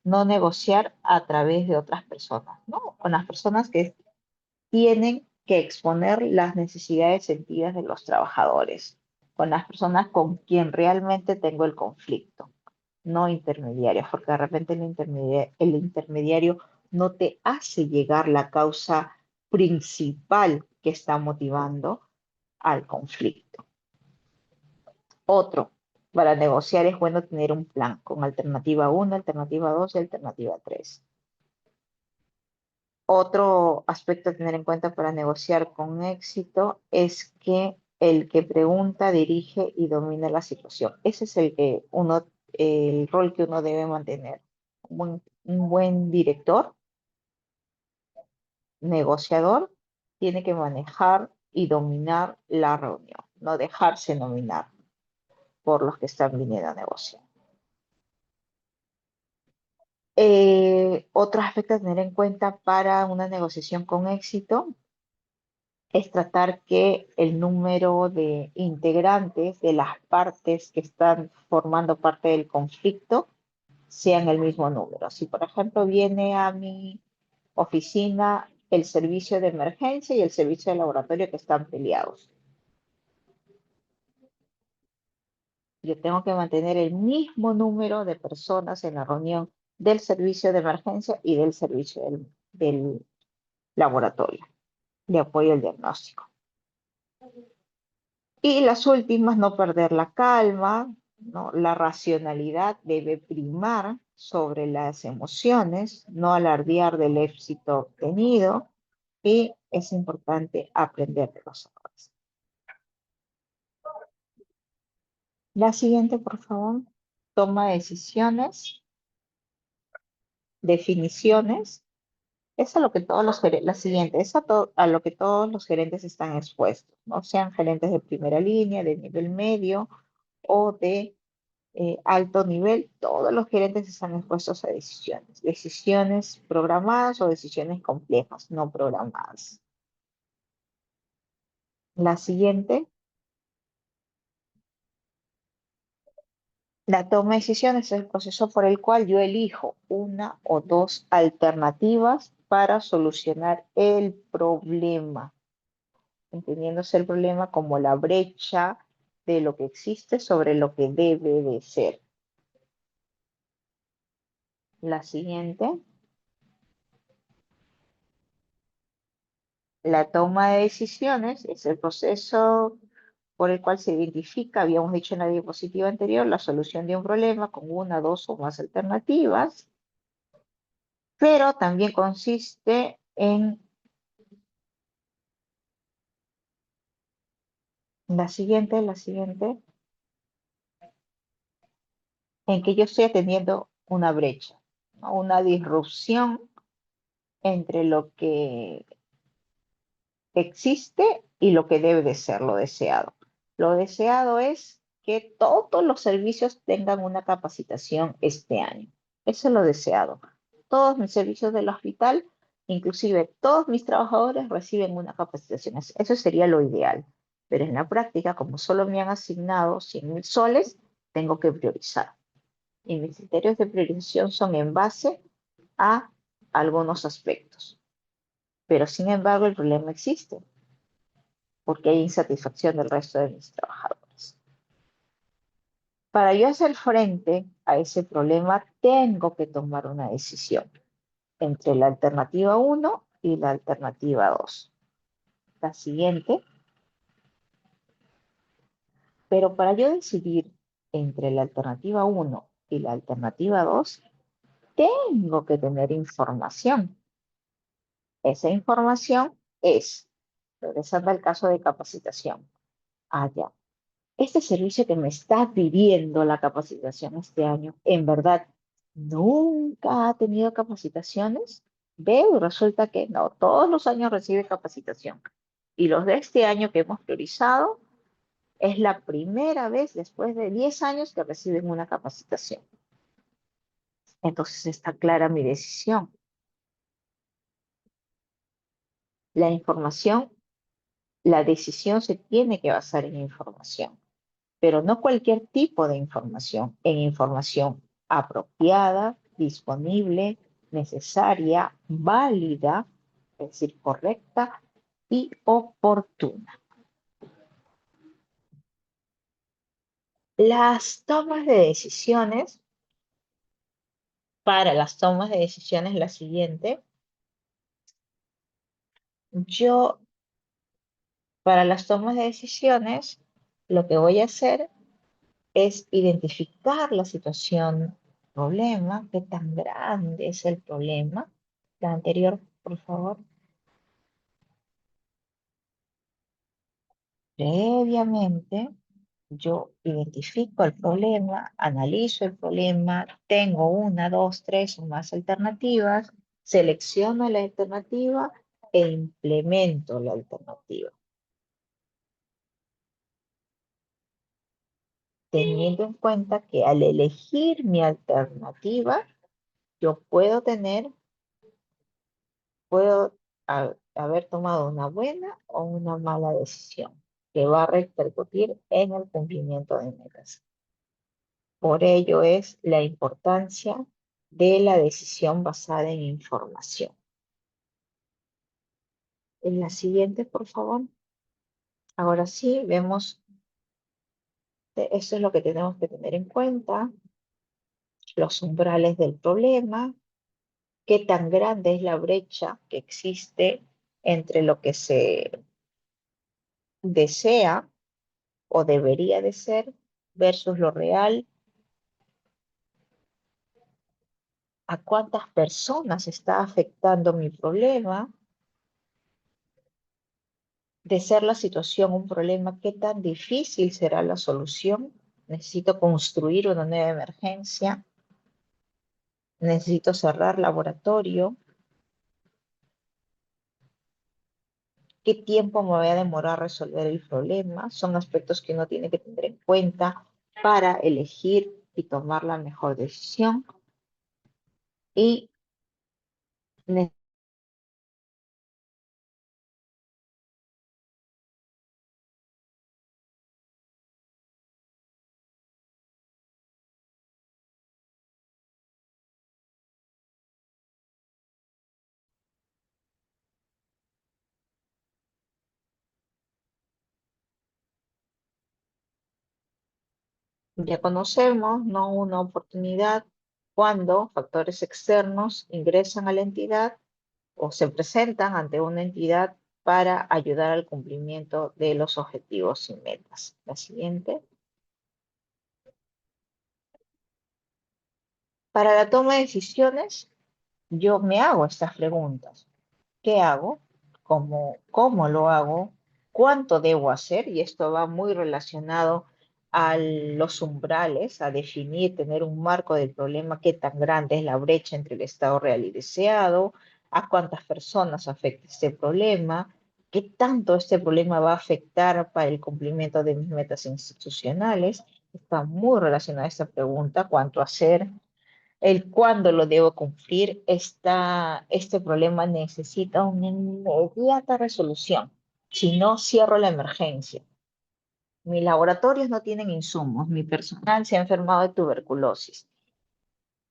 no negociar a través de otras personas, ¿no? Con las personas que tienen que exponer las necesidades sentidas de los trabajadores, con las personas con quien realmente tengo el conflicto, no intermediarios, porque de repente el intermediario no te hace llegar la causa principal que está motivando al conflicto. Otro, para negociar es bueno tener un plan con alternativa 1, alternativa 2 y alternativa 3. Otro aspecto a tener en cuenta para negociar con éxito es que el que pregunta, dirige y domina la situación. Ese es el rol que uno debe mantener. Un buen director, negociador, tiene que manejar y dominar la reunión, no dejarse nominar por los que están viniendo a negociar. Otro aspecto a tener en cuenta para una negociación con éxito es tratar que el número de integrantes de las partes que están formando parte del conflicto sean el mismo número. Si, por ejemplo, viene a mi oficina el servicio de emergencia y el servicio de laboratorio que están peleados, yo tengo que mantener el mismo número de personas en la reunión del servicio de emergencia y del servicio del laboratorio de apoyo al diagnóstico. Y las últimas, no perder la calma, ¿no? La racionalidad debe primar sobre las emociones, no alardear del éxito obtenido y es importante aprender de los errores. La siguiente, por favor, toma de decisiones, definiciones. Es a lo que todos los gerentes, la siguiente, es a lo que todos los gerentes están expuestos, no sean gerentes de primera línea, de nivel medio o de alto nivel, todos los gerentes están expuestos a decisiones, decisiones programadas o decisiones complejas, no programadas. La siguiente, la toma de decisiones es el proceso por el cual yo elijo una o dos alternativas para solucionar el problema, entendiéndose el problema como la brecha de lo que existe sobre lo que debe de ser. La siguiente, la toma de decisiones es el proceso por el cual se identifica, habíamos dicho en la diapositiva anterior, la solución de un problema con una, dos o más alternativas, pero también consiste en la siguiente, en que yo estoy atendiendo una brecha, ¿no? Una disrupción entre lo que existe y lo que debe de ser lo deseado. Lo deseado es que todos los servicios tengan una capacitación este año. Eso es lo deseado. todos mis servicios del hospital, inclusive todos mis trabajadores reciben una capacitación. Eso sería lo ideal. Pero en la práctica, como solo me han asignado 100.000 soles, tengo que priorizar. Y mis criterios de priorización son en base a algunos aspectos. Pero sin embargo, el problema existe, porque hay insatisfacción del resto de mis trabajadores. Para yo hacer frente a ese problema, tengo que tomar una decisión entre la alternativa uno y la alternativa 2. La siguiente, pero para yo decidir entre la alternativa uno y la alternativa 2, tengo que tener información. Esa información es, regresando al caso de capacitación, ya. Este servicio que me está pidiendo la capacitación este año, en verdad, nunca ha tenido capacitaciones. Veo y resulta que no, todos los años recibe capacitación. Y los de este año que hemos priorizado, es la primera vez después de 10 años que reciben una capacitación. Entonces está clara mi decisión. La información, la decisión se tiene que basar en información, pero no cualquier tipo de información, en información apropiada, disponible, necesaria, válida, es decir, correcta y oportuna. Las tomas de decisiones, para las tomas de decisiones, la siguiente, yo, para las tomas de decisiones, lo que voy a hacer es identificar la situación, problema, qué tan grande es el problema. La anterior, por favor. Previamente, yo identifico el problema, analizo el problema, tengo una, dos, tres o más alternativas, selecciono la alternativa e implemento la alternativa. Teniendo en cuenta que al elegir mi alternativa, yo puedo haber tomado una buena o una mala decisión que va a repercutir en el cumplimiento de metas. Por ello es la importancia de la decisión basada en información. En la siguiente, por favor. Ahora sí, vemos, esto es lo que tenemos que tener en cuenta, los umbrales del problema, qué tan grande es la brecha que existe entre lo que se desea o debería de ser versus lo real, a cuántas personas está afectando mi problema, de ser la situación un problema, qué tan difícil será la solución. Necesito construir una nueva emergencia, necesito cerrar laboratorio, qué tiempo me voy a demorar a resolver el problema. Son aspectos que uno tiene que tener en cuenta para elegir y tomar la mejor decisión. Y ya conocemos, ¿no?, una oportunidad cuando factores externos ingresan a la entidad o se presentan ante una entidad para ayudar al cumplimiento de los objetivos y metas. La siguiente. Para la toma de decisiones, yo me hago estas preguntas. ¿Qué hago? ¿Cómo lo hago? ¿Cuánto debo hacer? Y esto va muy relacionado a los umbrales, a definir, tener un marco del problema, qué tan grande es la brecha entre el estado real y deseado, a cuántas personas afecta este problema, qué tanto este problema va a afectar para el cumplimiento de mis metas institucionales. Está muy relacionada esta pregunta, cuánto hacer, el cuándo lo debo cumplir. Este problema necesita una inmediata resolución. Si no, cierro la emergencia. Mis laboratorios no tienen insumos. Mi personal se ha enfermado de tuberculosis.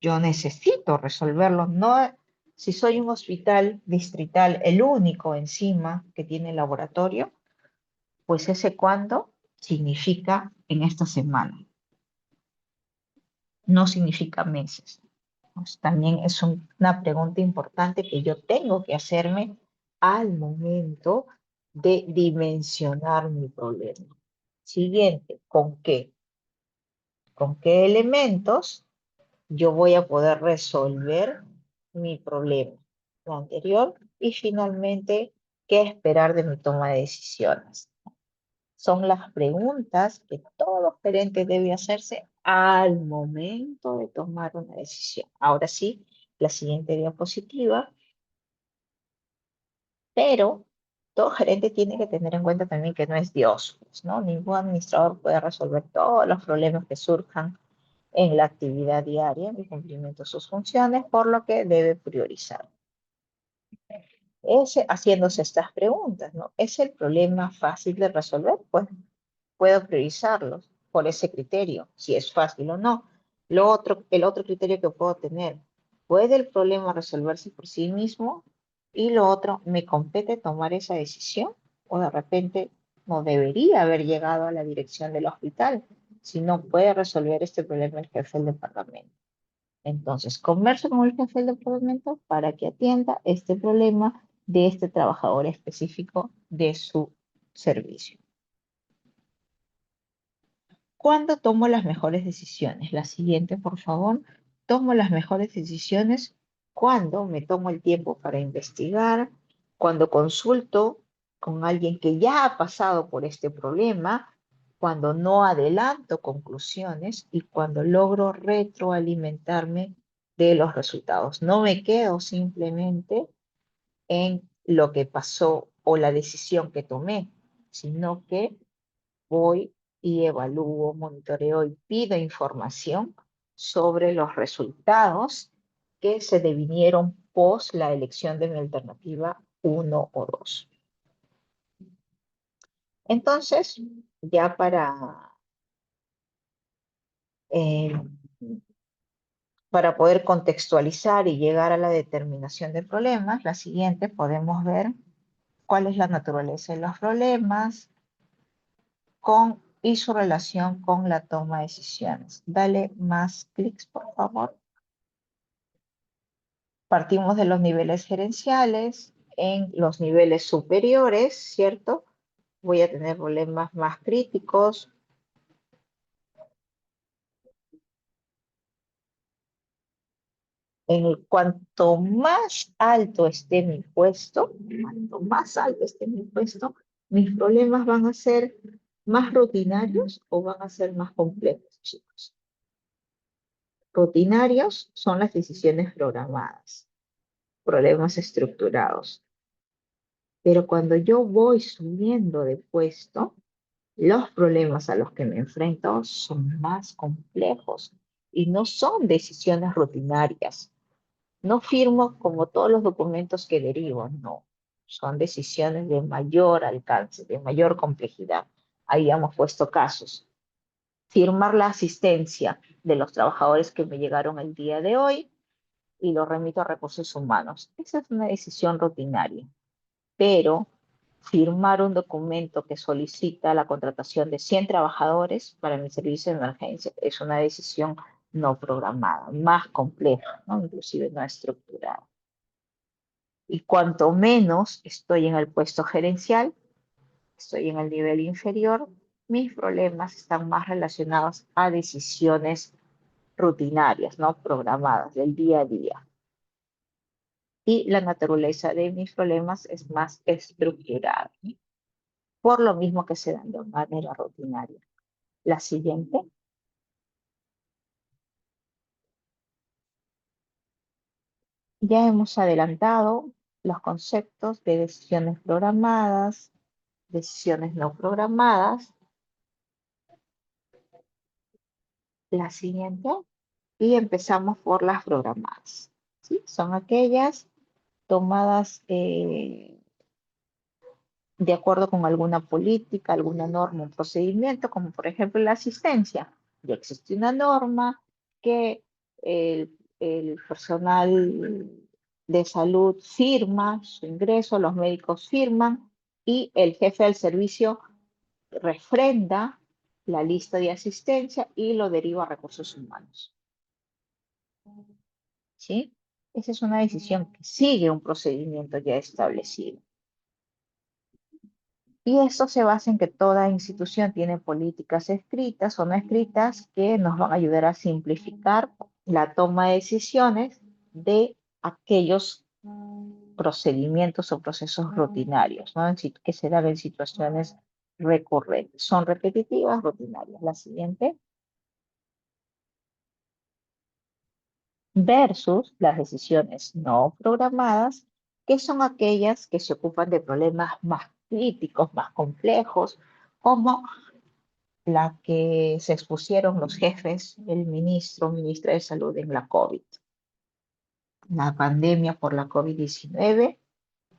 Yo necesito resolverlo. No, si soy un hospital distrital, el único encima que tiene laboratorio, pues ese cuándo significa en esta semana, no significa meses. Pues también es una pregunta importante que yo tengo que hacerme al momento de dimensionar mi problema. Siguiente, ¿con qué? ¿Con qué elementos yo voy a poder resolver mi problema? Lo anterior. Y finalmente, ¿qué esperar de mi toma de decisiones? Son las preguntas que todo gerente debe hacerse al momento de tomar una decisión. Ahora sí, la siguiente diapositiva, pero todo gerente tiene que tener en cuenta también que no es Dios, pues, ¿no? Ningún administrador puede resolver todos los problemas que surjan en la actividad diaria, en el cumplimiento de sus funciones, por lo que debe priorizar. Haciéndose estas preguntas, ¿no? ¿Es el problema fácil de resolver? Pues puedo priorizarlos por ese criterio, si es fácil o no. El otro criterio que puedo tener, ¿puede el problema resolverse por sí mismo? Y lo otro, ¿me compete tomar esa decisión? O de repente no debería haber llegado a la dirección del hospital si no puede resolver este problema el jefe del departamento. Entonces, converso con el jefe del departamento para que atienda este problema de este trabajador específico de su servicio. ¿Cuándo tomo las mejores decisiones? La siguiente, por favor. Tomo las mejores decisiones cuando me tomo el tiempo para investigar, cuando consulto con alguien que ya ha pasado por este problema, cuando no adelanto conclusiones y cuando logro retroalimentarme de los resultados. No me quedo simplemente en lo que pasó o la decisión que tomé, sino que voy y evalúo, monitoreo y pido información sobre los resultados que se devinieron post la elección de mi alternativa 1 o 2. Entonces, ya eh, para poder contextualizar y llegar a la determinación de problemas, la siguiente podemos ver cuál es la naturaleza de los problemas, y su relación con la toma de decisiones. Dale más clics, por favor. Partimos de los niveles gerenciales. En los niveles superiores, ¿cierto? Voy a tener problemas más críticos. Cuanto más alto esté mi puesto, cuanto más alto esté mi puesto, mis problemas van a ser más rutinarios o van a ser más complejos, chicos. Rutinarios son las decisiones programadas, problemas estructurados. Pero cuando yo voy subiendo de puesto, los problemas a los que me enfrento son más complejos y no son decisiones rutinarias. No firmo como todos los documentos que derivo, no. Son decisiones de mayor alcance, de mayor complejidad. Ahí hemos puesto casos. Firmar la asistencia de los trabajadores que me llegaron el día de hoy y lo remito a recursos humanos. Esa es una decisión rutinaria. Pero firmar un documento que solicita la contratación de 100 trabajadores para mi servicio de emergencia es una decisión no programada, más compleja, ¿no? Inclusive no estructurada. Y cuanto menos estoy en el puesto gerencial, estoy en el nivel inferior, mis problemas están más relacionados a decisiones rutinarias, no programadas, del día a día. Y la naturaleza de mis problemas es más estructurada, ¿no? Por lo mismo que se dan de manera rutinaria. La siguiente. Ya hemos adelantado los conceptos de decisiones programadas, decisiones no programadas. La siguiente. Y empezamos por las programadas, ¿sí? Son aquellas tomadas de acuerdo con alguna política, alguna norma, un procedimiento, como por ejemplo la asistencia. Ya existe una norma que el personal de salud firma su ingreso, los médicos firman y el jefe del servicio refrenda la lista de asistencia y lo deriva a recursos humanos. ¿Sí? Esa es una decisión que sigue un procedimiento ya establecido. Y esto se basa en que toda institución tiene políticas escritas o no escritas que nos van a ayudar a simplificar la toma de decisiones de aquellos procedimientos o procesos rutinarios, ¿no? Que se dan en situaciones recurrentes. Son repetitivas, rutinarias. La siguiente. Versus las decisiones no programadas, que son aquellas que se ocupan de problemas más críticos, más complejos, como la que se expusieron los jefes, el ministra de Salud en la COVID. La pandemia por la COVID-19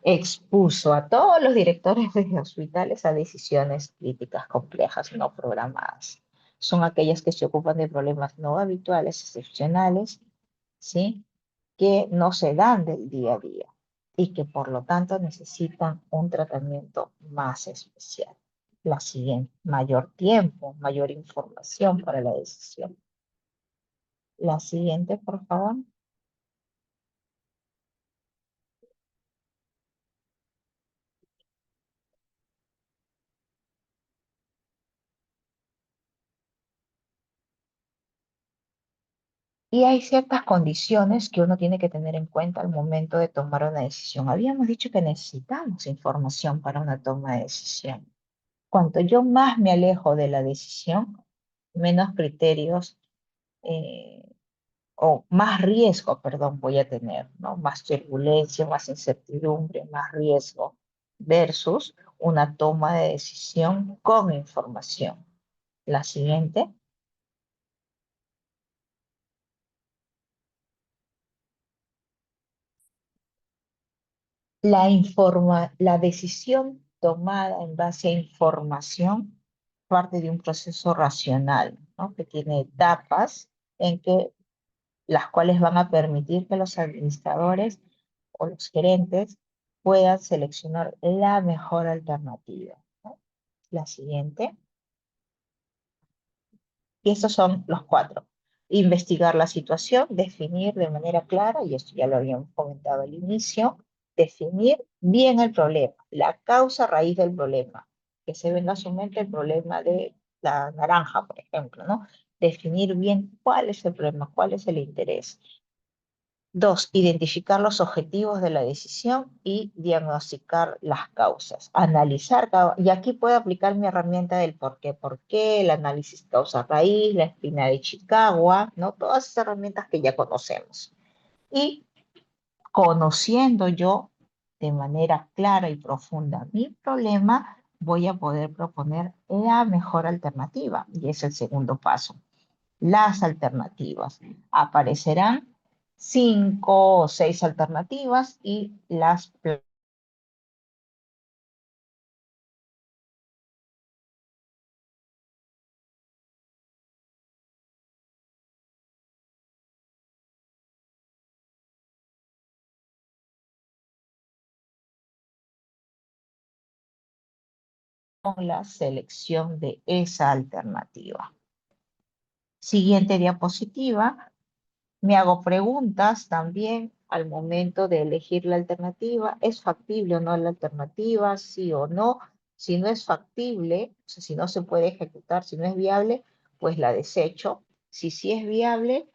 expuso a todos los directores de hospitales a decisiones críticas complejas no programadas. Son aquellas que se ocupan de problemas no habituales, excepcionales, ¿sí? Que no se dan del día a día y que por lo tanto necesitan un tratamiento más especial. La siguiente, mayor tiempo, mayor información para la decisión. La siguiente, por favor. Y hay ciertas condiciones que uno tiene que tener en cuenta al momento de tomar una decisión. Habíamos dicho que necesitamos información para una toma de decisión. Cuanto yo más me alejo de la decisión, menos criterios o más riesgo, perdón, voy a tener, ¿no? Más turbulencia, más incertidumbre, más riesgo, versus una toma de decisión con información. La siguiente. La decisión tomada en base a información parte de un proceso racional, ¿no? Que tiene etapas en que las cuales van a permitir que los administradores o los gerentes puedan seleccionar la mejor alternativa, ¿no? La siguiente. Y estos son los cuatro. Investigar la situación, definir de manera clara, y esto ya lo habíamos comentado al inicio, definir bien el problema, la causa raíz del problema, que se venga a su mente el problema de la naranja, por ejemplo, ¿no? Definir bien cuál es el problema, cuál es el interés. Dos, identificar los objetivos de la decisión y diagnosticar las causas. Analizar, y aquí puedo aplicar mi herramienta del por qué, el análisis causa-raíz, la espina de Chicago, ¿no? Todas esas herramientas que ya conocemos. Y conociendo yo de manera clara y profunda mi problema, voy a poder proponer la mejor alternativa. Y es el segundo paso. Las alternativas. Aparecerán 5 o 6 alternativas y las con la selección de esa alternativa. Siguiente diapositiva. Me hago preguntas también al momento de elegir la alternativa. ¿Es factible o no la alternativa? ¿Sí o no? Si no es factible, o sea, si no se puede ejecutar, si no es viable, pues la desecho. Si sí es viable,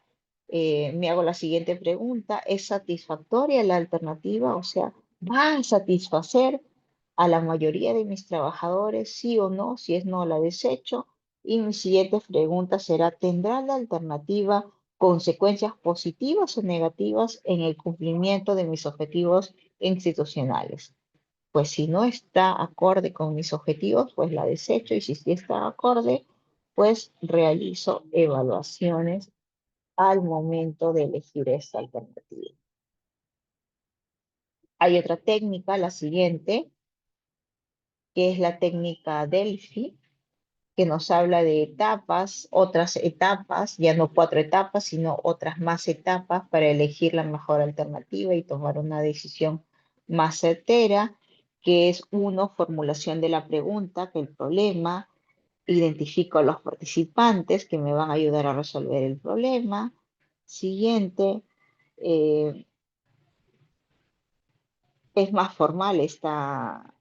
me hago la siguiente pregunta. ¿Es satisfactoria la alternativa? O sea, ¿va a satisfacer a la mayoría de mis trabajadores? ¿Sí o no? Si es no, la desecho. Y mi siguiente pregunta será, ¿tendrá la alternativa consecuencias positivas o negativas en el cumplimiento de mis objetivos institucionales? Pues si no está acorde con mis objetivos, pues la desecho, y si sí está acorde, pues realizo evaluaciones al momento de elegir esta alternativa. Hay otra técnica, la siguiente, que es la técnica Delphi, que nos habla de etapas, otras etapas, ya no 4 etapas, sino otras más etapas para elegir la mejor alternativa y tomar una decisión más certera, que es uno, formulación de la pregunta, que el problema, identifico a los participantes que me van a ayudar a resolver el problema. Siguiente, eh, es más formal esta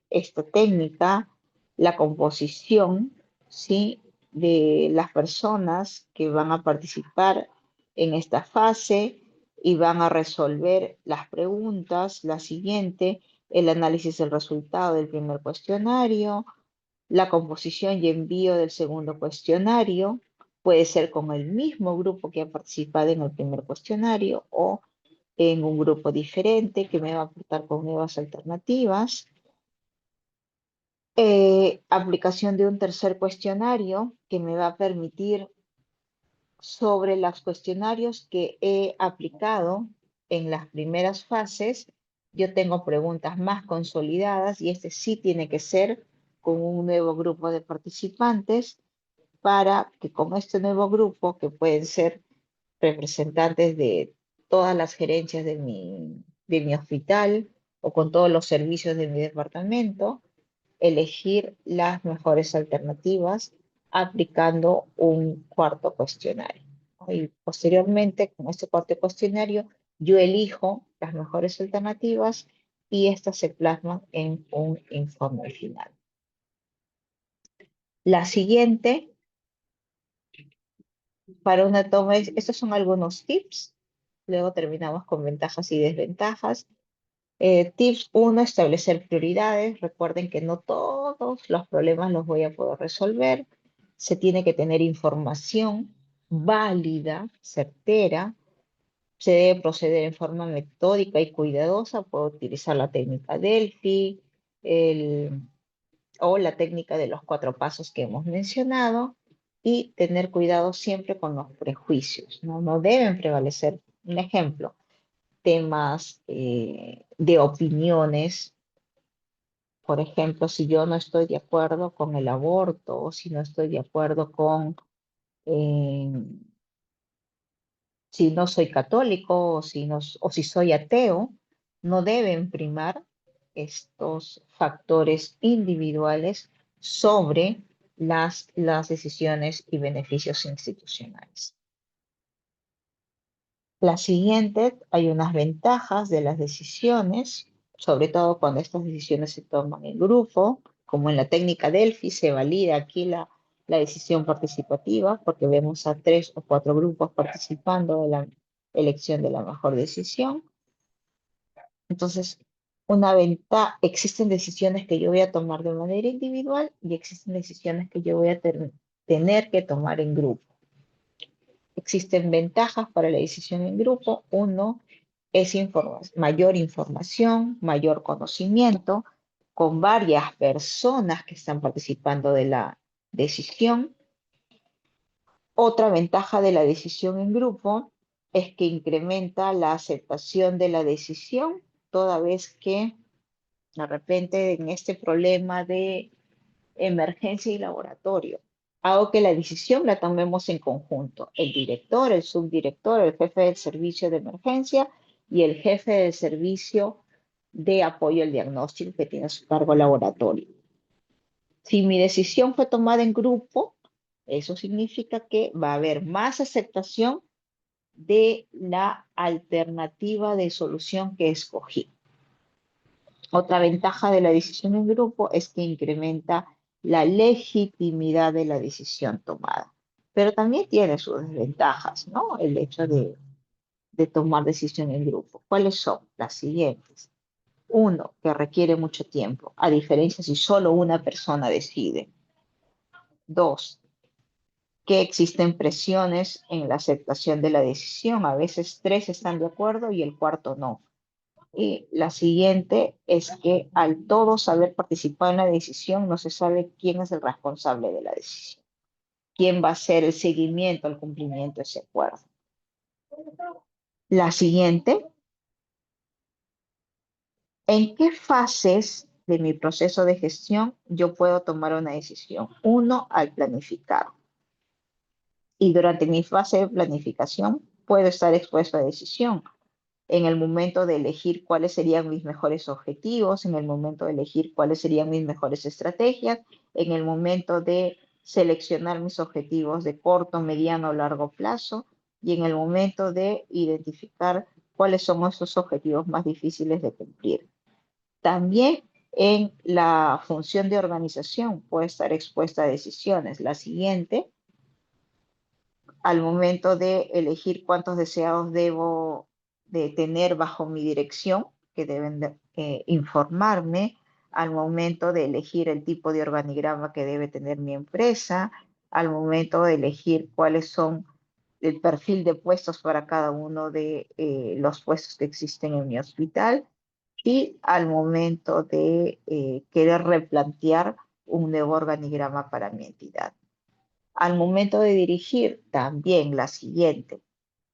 técnica, la composición, ¿sí? De las personas que van a participar en esta fase y van a resolver las preguntas. La siguiente, el análisis del resultado del primer cuestionario, la composición y envío del segundo cuestionario. Puede ser con el mismo grupo que ha participado en el primer cuestionario o en un grupo diferente que me va a aportar con nuevas alternativas. Aplicación de un tercer cuestionario que me va a permitir sobre los cuestionarios que he aplicado en las primeras fases. Yo tengo preguntas más consolidadas y este sí tiene que ser con un nuevo grupo de participantes para que con este nuevo grupo, que pueden ser representantes de todas las gerencias de mi hospital o con todos los servicios de mi departamento, elegir las mejores alternativas aplicando un cuarto cuestionario. Y posteriormente, con este cuarto cuestionario, yo elijo las mejores alternativas y estas se plasman en un informe final. La siguiente, para una toma, estos son algunos tips. Luego terminamos con ventajas y desventajas. Tips 1, establecer prioridades. Recuerden que no todos los problemas los voy a poder resolver. Se tiene que tener información válida, certera. Se debe proceder en forma metódica y cuidadosa. Puedo utilizar la técnica Delphi o la técnica de los 4 pasos que hemos mencionado y tener cuidado siempre con los prejuicios. No deben prevalecer. Un ejemplo, temas de opiniones. Por ejemplo, si yo no estoy de acuerdo con el aborto, o si no estoy de acuerdo con, eh, si no soy católico, o si, no, o si soy ateo, no deben primar estos factores individuales sobre las decisiones y beneficios institucionales. La siguiente, hay unas ventajas de las decisiones, sobre todo cuando estas decisiones se toman en grupo, como en la técnica Delphi, se valida aquí la decisión participativa, porque vemos a 3 o 4 grupos participando de la elección de la mejor decisión. Entonces, existen decisiones que yo voy a tomar de manera individual y existen decisiones que yo voy a tener que tomar en grupo. Existen ventajas para la decisión en grupo. Uno es mayor información, mayor conocimiento, con varias personas que están participando de la decisión. Otra ventaja de la decisión en grupo es que incrementa la aceptación de la decisión, toda vez que de repente en este problema de emergencia y laboratorio, hago que la decisión la tomemos en conjunto, el director, el subdirector, el jefe del servicio de emergencia y el jefe del servicio de apoyo al diagnóstico que tiene a su cargo el laboratorio. Si mi decisión fue tomada en grupo, eso significa que va a haber más aceptación de la alternativa de solución que escogí. Otra ventaja de la decisión en grupo es que incrementa la legitimidad de la decisión tomada. Pero también tiene sus desventajas, ¿no? El hecho de tomar decisión en grupo. ¿Cuáles son? Las siguientes. Uno, que requiere mucho tiempo, a diferencia si solo una persona decide. Dos, que existen presiones en la aceptación de la decisión. A veces 3 están de acuerdo y el cuarto no. Y la siguiente es que al todos haber participado en la decisión, no se sabe quién es el responsable de la decisión, quién va a hacer el seguimiento al cumplimiento de ese acuerdo. La siguiente, ¿en qué fases de mi proceso de gestión yo puedo tomar una decisión? Uno, al planificar. Y durante mi fase de planificación puedo estar expuesto a decisión. En el momento de elegir cuáles serían mis mejores objetivos, en el momento de elegir cuáles serían mis mejores estrategias, en el momento de seleccionar mis objetivos de corto, mediano o largo plazo y en el momento de identificar cuáles son esos objetivos más difíciles de cumplir. También en la función de organización puede estar expuesta a decisiones. La siguiente, al momento de elegir cuántos deseados debo de tener bajo mi dirección, que deben de, informarme, al momento de elegir el tipo de organigrama que debe tener mi empresa, al momento de elegir cuáles son el perfil de puestos para cada uno de los puestos que existen en mi hospital y al momento de querer replantear un nuevo organigrama para mi entidad. Al momento de dirigir, también la siguiente.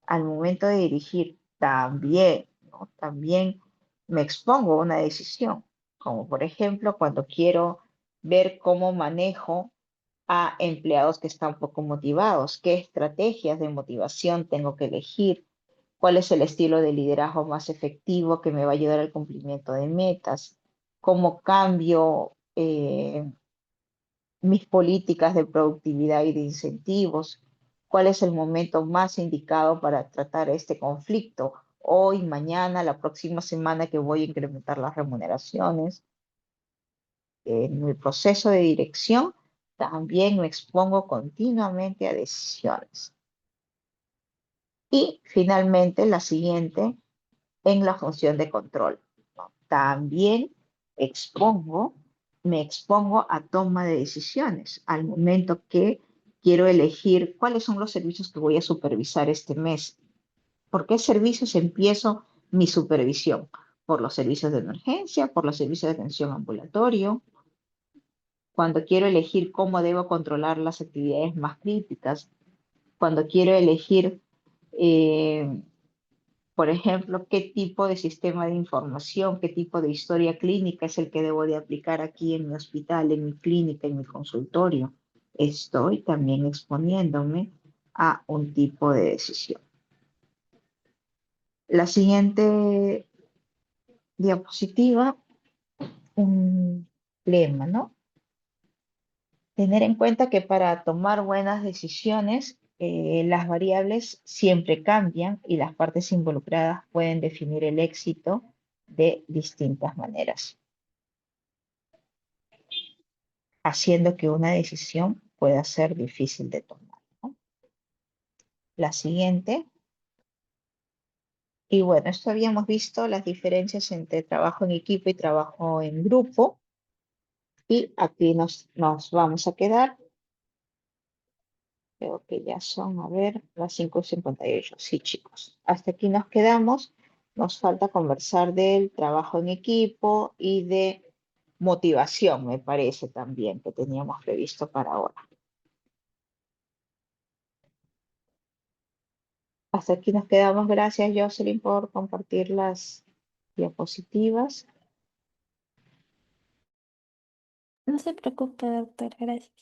Al momento de dirigir, también, ¿no? También me expongo a una decisión, como por ejemplo cuando quiero ver cómo manejo a empleados que están poco motivados, qué estrategias de motivación tengo que elegir, cuál es el estilo de liderazgo más efectivo que me va a ayudar al cumplimiento de metas, cómo cambio mis políticas de productividad y de incentivos, cuál es el momento más indicado para tratar este conflicto, hoy, mañana, la próxima semana que voy a incrementar las remuneraciones. En el proceso de dirección también me expongo continuamente a decisiones. Y finalmente, la siguiente, en la función de control. También expongo, me expongo a toma de decisiones al momento que quiero elegir cuáles son los servicios que voy a supervisar este mes. ¿Por qué servicios empiezo mi supervisión? Por los servicios de emergencia, por los servicios de atención ambulatorio. Cuando quiero elegir cómo debo controlar las actividades más críticas. Cuando quiero elegir por ejemplo, qué tipo de sistema de información, qué tipo de historia clínica es el que debo de aplicar aquí en mi hospital, en mi clínica, en mi consultorio. Estoy también exponiéndome a un tipo de decisión. La siguiente diapositiva, un lema, ¿no? Tener en cuenta que para tomar buenas decisiones, las variables siempre cambian y las partes involucradas pueden definir el éxito de distintas maneras, haciendo que una decisión pueda ser difícil de tomar, ¿no? La siguiente, y bueno, esto habíamos visto las diferencias entre trabajo en equipo y trabajo en grupo, y aquí nos vamos a quedar. Creo que ya son, a ver, las 5:58. Sí, chicos. Hasta aquí nos quedamos. Nos falta conversar del trabajo en equipo y de motivación, me parece también, que teníamos previsto para ahora. Hasta aquí nos quedamos. Gracias, Jocelyn, por compartir las diapositivas. No se preocupe, doctora, gracias.